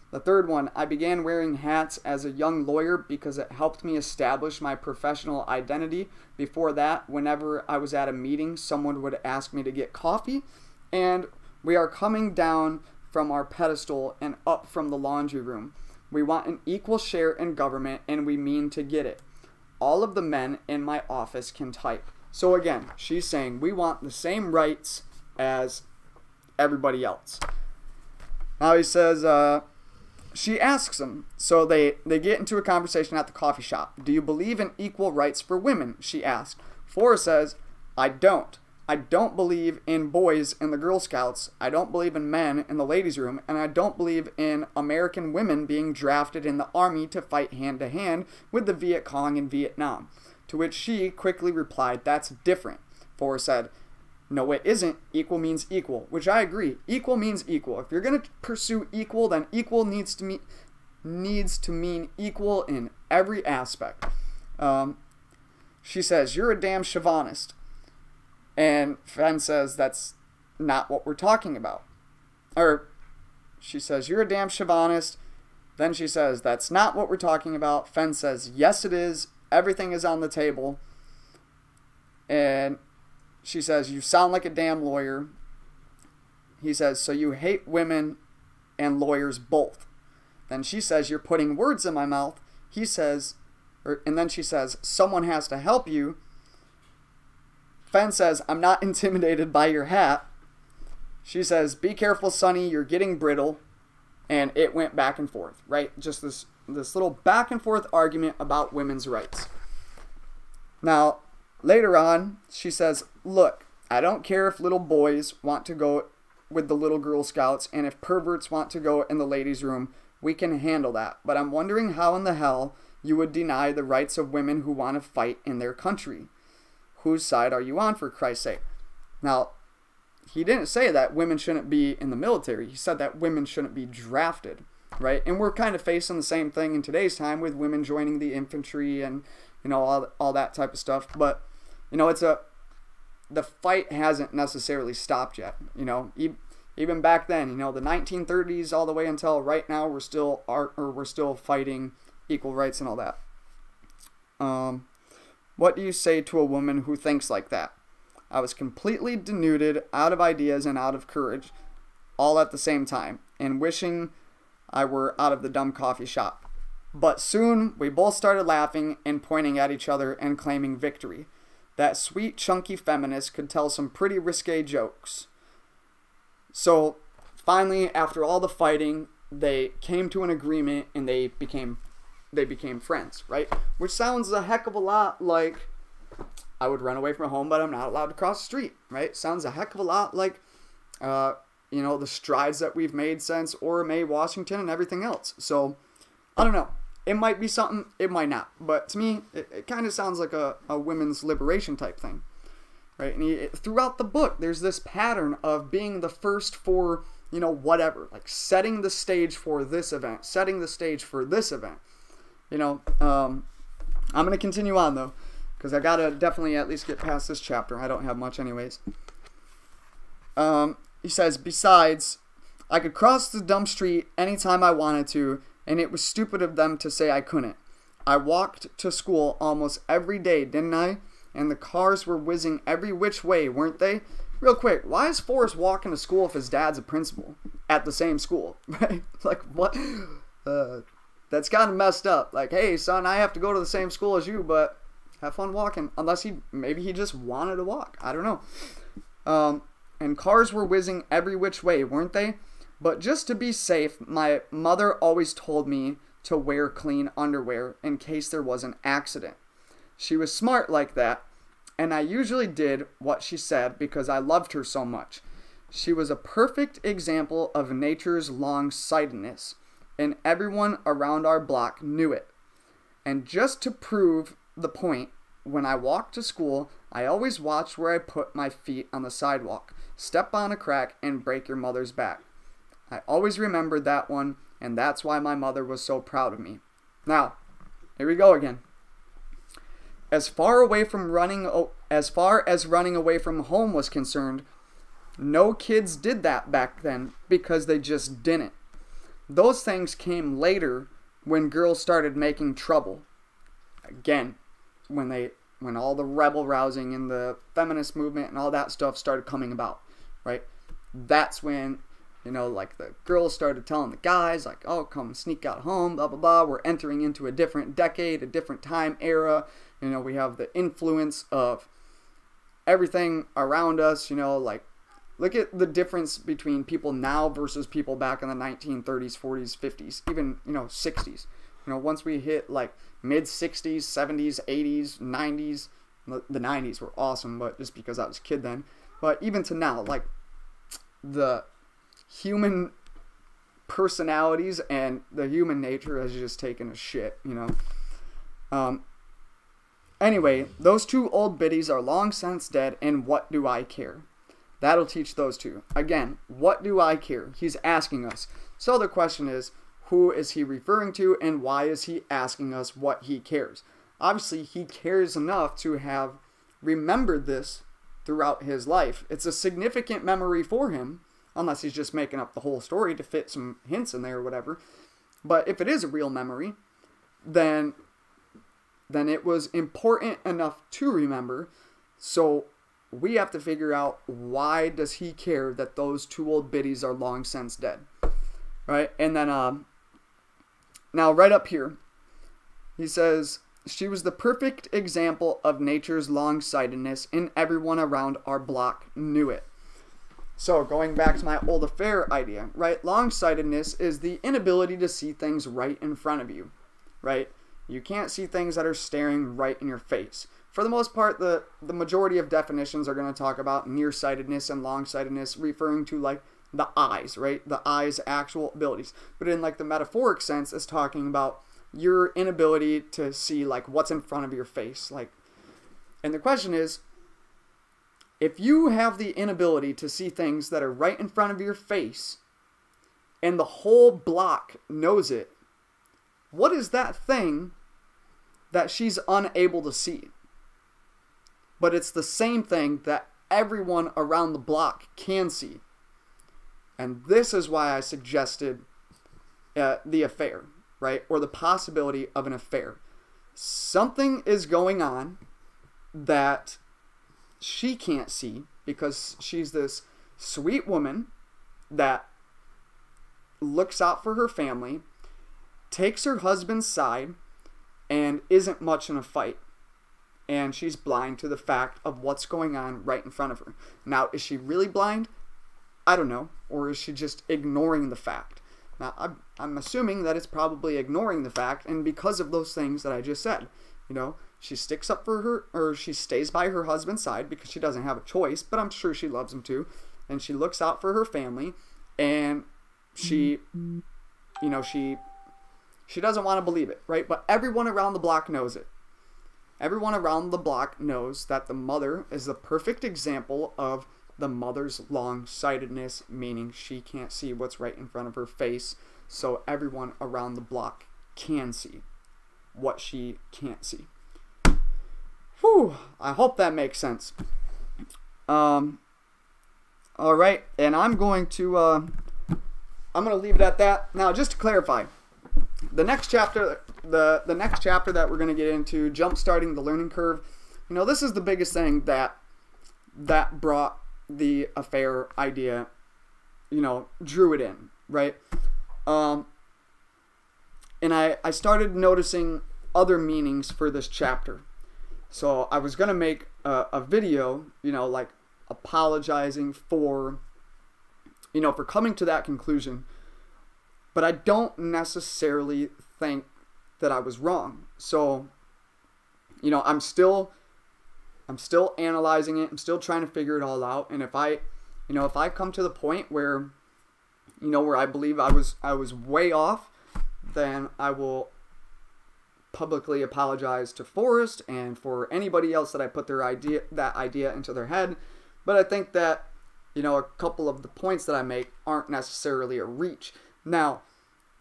[SPEAKER 1] The third one, I began wearing hats as a young lawyer because it helped me establish my professional identity. Before that, whenever I was at a meeting, someone would ask me to get coffee. And we are coming down from our pedestal and up from the laundry room. We want an equal share in government, and we mean to get it. All of the men in my office can type. So again, she's saying we want the same rights as everybody else. Now he says, she asks him, so they get into a conversation at the coffee shop. "Do you believe in equal rights for women?" she asked. Forrest says, "I don't. I don't believe in boys in the Girl Scouts. I don't believe in men in the ladies' room. And I don't believe in American women being drafted in the army to fight hand to hand with the Viet Cong in Vietnam." To which she quickly replied, "That's different." Forrest said, "No, it isn't. Equal means equal," which I agree. Equal means equal. If you're going to pursue equal, then equal needs to mean equal in every aspect. She says, "You're a damn chauvinist." And Fenn says, "That's not what we're talking about." Or she says, "You're a damn chauvinist." Then she says, "That's not what we're talking about." Fenn says, "Yes, it is. Everything is on the table." And she says, "You sound like a damn lawyer." He says, "So you hate women and lawyers both." Then she says, "You're putting words in my mouth." He says, and then she says, "Someone has to help you." Fenn says, "I'm not intimidated by your hat." She says, "Be careful, Sonny, you're getting brittle." And it went back and forth, right? Just this little back and forth argument about women's rights. Now, later on, she says, "Look, I don't care if little boys want to go with the little Girl Scouts, and if perverts want to go in the ladies' room, we can handle that. But I'm wondering how in the hell you would deny the rights of women who want to fight in their country. Whose side are you on, for Christ's sake? Now, he didn't say that women shouldn't be in the military. He said that women shouldn't be drafted, right? And we're kind of facing the same thing in today's time with women joining the infantry and, you know, all that type of stuff. But, you know, the fight hasn't necessarily stopped yet. You know, even back then, you know, the 1930s all the way until right now, we're still fighting equal rights and all that. What do you say to a woman who thinks like that? I was completely denuded, out of ideas and out of courage, all at the same time, and wishing I were out of the dumb coffee shop. But soon we both started laughing and pointing at each other and claiming victory. That sweet, chunky feminist could tell some pretty risque jokes. So finally, after all the fighting, they came to an agreement and they became friends, right? Which sounds a heck of a lot like I would run away from home, but I'm not allowed to cross the street, right? Sounds a heck of a lot like, you know, the strides that we've made since Ora Mae Washington and everything else. So, I don't know. It might be something, it might not. But to me, it kind of sounds like a women's liberation type thing, right? And throughout the book, there's this pattern of being the first for, you know, whatever. Like setting the stage for this event, setting the stage for this event. You know, I'm going to continue on, though, because I got to definitely at least get past this chapter. I don't have much anyways. He says, besides, I could cross the dumb street anytime I wanted to, and it was stupid of them to say I couldn't. I walked to school almost every day, didn't I? And the cars were whizzing every which way, weren't they? Real quick, why is Forrest walking to school if his dad's a principal at the same school? Right? Like, what? That's kind of messed up. Like, hey, son, I have to go to the same school as you, but have fun walking. Unless maybe he just wanted to walk. I don't know. And cars were whizzing every which way, weren't they? But just to be safe, my mother always told me to wear clean underwear in case there was an accident. She was smart like that, and I usually did what she said because I loved her so much. She was a perfect example of nature's long-sightedness, and everyone around our block knew it. And just to prove the point, when I walked to school, I always watched where I put my feet on the sidewalk. Step on a crack and break your mother's back. I always remembered that one, and that's why my mother was so proud of me. Now, here we go again. As far as running away from home was concerned, no kids did that back then because they just didn't. Those things came later when girls started making trouble. Again, when all the rebel rousing and the feminist movement and all that stuff started coming about, right? That's when, you know, like the girls started telling the guys, like, oh, come sneak out home, blah, blah, blah. We're entering into a different decade, a different time era. You know, we have the influence of everything around us, you know, like, look at the difference between people now versus people back in the 1930s, 40s, 50s, even, you know, 60s. You know, once we hit like mid-60s, 70s, 80s, 90s, the 90s were awesome, but just because I was a kid then. But even to now, like, the human personalities and the human nature has just taken a shit, you know. Anyway, those two old biddies are long since dead, and what do I care? That'll teach those two. Again, what do I care? He's asking us. So the question is, who is he referring to, and why is he asking us what he cares? Obviously, he cares enough to have remembered this throughout his life. It's a significant memory for him, unless he's just making up the whole story to fit some hints in there or whatever. But if it is a real memory, then it was important enough to remember. So we have to figure out, why does he care that those two old biddies are long since dead? Right? And then, now right up here, he says, she was the perfect example of nature's long-sightedness, and everyone around our block knew it. So going back to my old affair idea, right? Long-sightedness is the inability to see things right in front of you, right? You can't see things that are staring right in your face. For the most part, the majority of definitions are going to talk about nearsightedness and long-sightedness, referring to like the eyes, right? The eyes' actual abilities. But in like the metaphoric sense, it's talking about your inability to see like what's in front of your face. Like, and the question is, if you have the inability to see things that are right in front of your face, and the whole block knows it, what is that thing that she's unable to see? But it's the same thing that everyone around the block can see. And this is why I suggested the affair, right? Or the possibility of an affair. Something is going on that she can't see because she's this sweet woman that looks out for her family, takes her husband's side, and isn't much in a fight. And she's blind to the fact of what's going on right in front of her. Now, is she really blind? I don't know. Or is she just ignoring the fact? Now, I'm assuming that it's probably ignoring the fact, and because of those things that I just said. You know, she sticks up for her, or she stays by her husband's side because she doesn't have a choice, but I'm sure she loves him too. And she looks out for her family, and she, you know, she doesn't want to believe it, right? But everyone around the block knows it. Everyone around the block knows that the mother is the perfect example of the mother's long-sightedness, meaning she can't see what's right in front of her face, so everyone around the block can see what she can't see. Whew, I hope that makes sense. Alright, and I'm going to leave it at that. Now, just to clarify, the next chapter, the next chapter that we're going to get into, jump-starting the learning curve, you know, this is the biggest thing that brought the affair idea, you know, drew it in, right? And I started noticing other meanings for this chapter. So I was going to make a video, you know, like apologizing for, you know, for coming to that conclusion. But I don't necessarily think that I was wrong. So, you know, I'm still analyzing it. I'm still trying to figure it all out. And if I come to the point where, you know, where I believe I was way off, then I will publicly apologize to Forrest and for anybody else that I put that idea into their head. But I think that, you know, a couple of the points that I make aren't necessarily a reach. Now,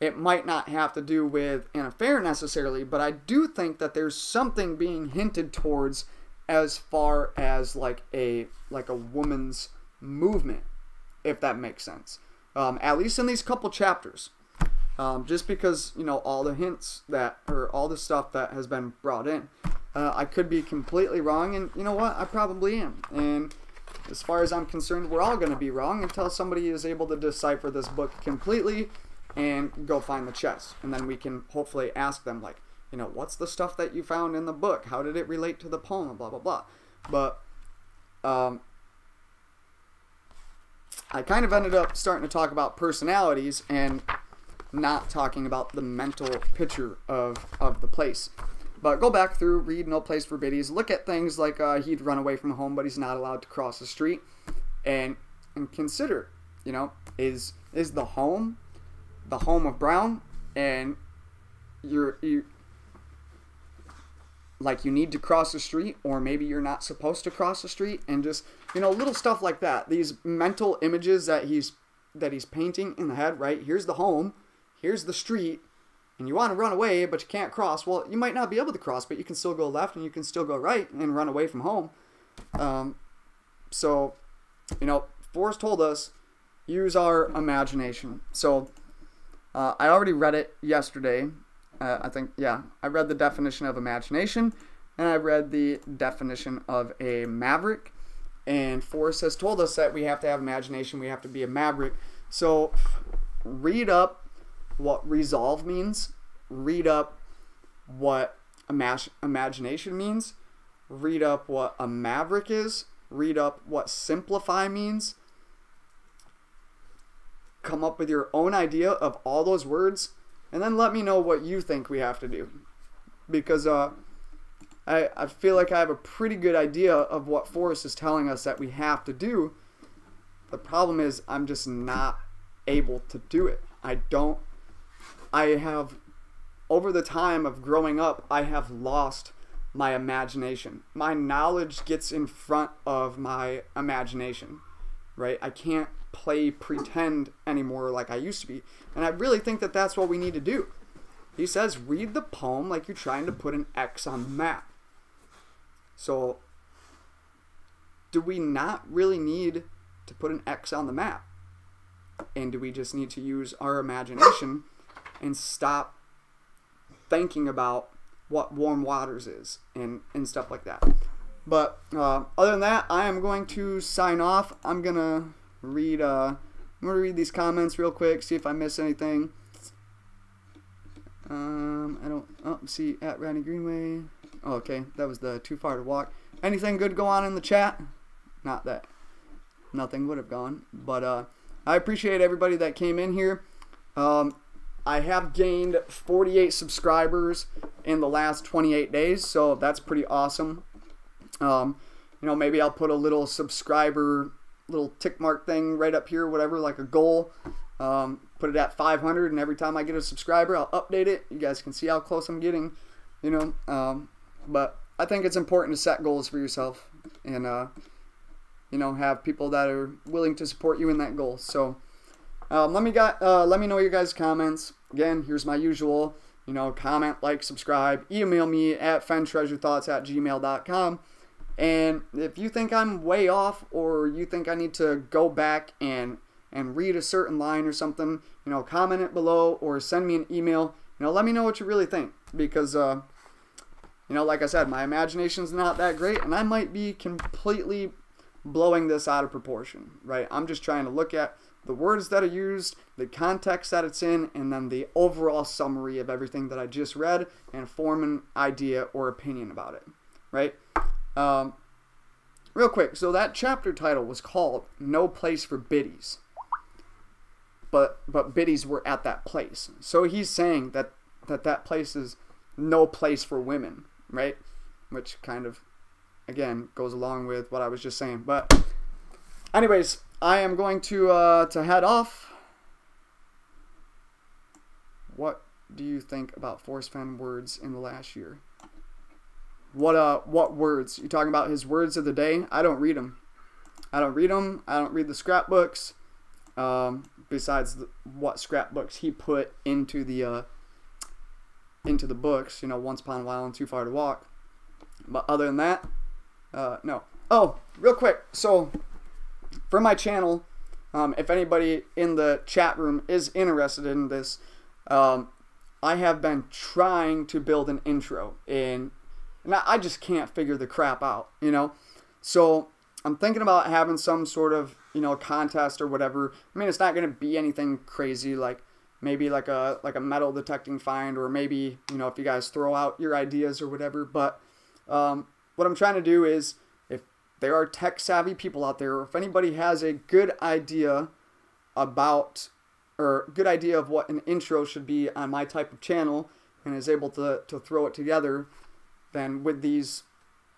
[SPEAKER 1] it might not have to do with an affair necessarily, but I do think that there's something being hinted towards as far as like a woman's movement, if that makes sense. At least in these couple chapters. Just because, you know, all the hints or all the stuff that has been brought in. I could be completely wrong, and you know what? I probably am. And as far as I'm concerned, we're all going to be wrong until somebody is able to decipher this book completely and go find the chest. And then we can hopefully ask them, like, you know, what's the stuff that you found in the book? How did it relate to the poem? Blah, blah, blah. But I kind of ended up starting to talk about personalities and not talking about the mental picture of the place. But go back through, read No Place for Biddies, look at things like he'd run away from home, but he's not allowed to cross the street, and consider, you know, is the home of Brown, and you need to cross the street, or maybe you're not supposed to cross the street, and just, you know, little stuff like that. These mental images that he's painting in the head, right? Here's the home, here's the street, and you want to run away, but you can't cross. Well, you might not be able to cross, but you can still go left and you can still go right and run away from home. So, you know, Forrest told us, use our imagination. So, I already read it yesterday. I read the definition of imagination, and I read the definition of a maverick. And Forrest has told us that we have to have imagination, we have to be a maverick. So, read up what resolve means, read up what imagination means, read up what a maverick is, read up what simplify means, come up with your own idea of all those words, and then let me know what you think we have to do. Because I feel like I have a pretty good idea of what Forrest is telling us that we have to do, The problem is I'm just not able to do it. I have, over the time of growing up, I have lost my imagination. My knowledge gets in front of my imagination, right? I can't play pretend anymore like I used to be. And I really think that that's what we need to do. He says, read the poem like you're trying to put an X on the map. So, do we not really need to put an X on the map? And do we just need to use our imagination and stop thinking about what warm waters is and stuff like that? But other than that, I am going to sign off. I'm gonna read these comments real quick, see if I miss anything. I don't see at Randy Greenway. Oh, okay, that was the too far to walk. Anything good go on in the chat? Not that nothing would have gone, but I appreciate everybody that came in here. I have gained 48 subscribers in the last 28 days, so that's pretty awesome. You know, maybe I'll put a little subscriber, little tick mark thing right up here, whatever, like a goal. Put it at 500, and every time I get a subscriber, I'll update it. You guys can see how close I'm getting, you know. But I think it's important to set goals for yourself and, you know, have people that are willing to support you in that goal. So let me know your guys' comments. Again, here's my usual, you know, comment, like, subscribe, email me at fenntreasurethoughts@gmail.com. And if you think I'm way off, or you think I need to go back and read a certain line or something, you know, comment it below or send me an email. You know, let me know what you really think, because you know, like I said, my imagination's not that great, and I might be completely blowing this out of proportion, right? I'm just trying to look at the words that are used, the context that it's in, and then the overall summary of everything that I just read, and form an idea or opinion about it, right? Real quick, so that chapter title was called No Place for Biddies. But biddies were at that place. So he's saying that place is no place for women, right? Which kind of, again, goes along with what I was just saying. But anyways, I am going to head off. What do you think about Forrest Fenn words in the last year? What words? You talking about his words of the day? I don't read them. I don't read the scrapbooks. Besides what scrapbooks he put into the books, you know, Once Upon a While and Too Far to Walk. But other than that, no. Oh, real quick. So for my channel, if anybody in the chat room is interested in this, I have been trying to build an intro, and I just can't figure the crap out, you know. So I'm thinking about having some sort of, you know, contest or whatever. I mean, it's not going to be anything crazy, like maybe like a metal detecting find, or maybe, you know, if you guys throw out your ideas or whatever. But what I'm trying to do is, if there are tech savvy people out there, or if anybody has a good idea about, or good idea of what an intro should be on my type of channel, and is able to throw it together, then with these,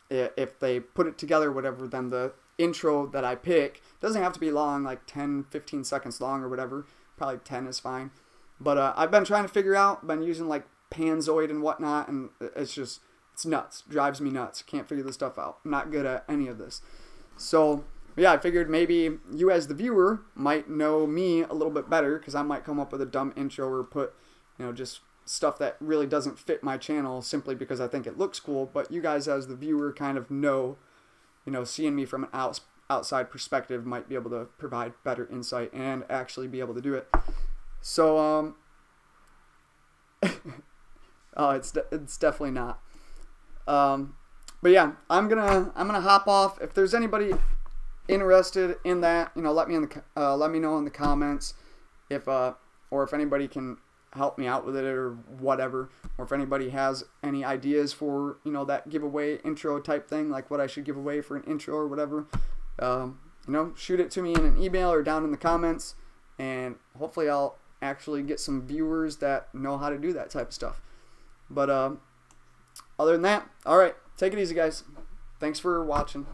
[SPEAKER 1] if they put it together, whatever, then the intro that I pick doesn't have to be long, like 10-15 seconds long or whatever. Probably 10 is fine. But I've been trying to figure out, been using like Panzoid and whatnot, and it's nuts. Drives me nuts. Can't figure this stuff out. I'm not good at any of this. So yeah, I figured maybe you as the viewer might know me a little bit better, because I might come up with a dumb intro or put, you know, just stuff that really doesn't fit my channel simply because I think it looks cool. But you guys as the viewer kind of know, you know, seeing me from an outside perspective might be able to provide better insight and actually be able to do it. So oh, it's definitely not. But yeah, I'm gonna hop off. If there's anybody interested in that, you know, let me know in the comments if or if anybody can help me out with it or whatever, or if anybody has any ideas for, you know, that giveaway intro type thing, like what I should give away for an intro or whatever, you know, shoot it to me in an email or down in the comments, and hopefully I'll actually get some viewers that know how to do that type of stuff. But other than that, all right, take it easy, guys. Thanks for watching.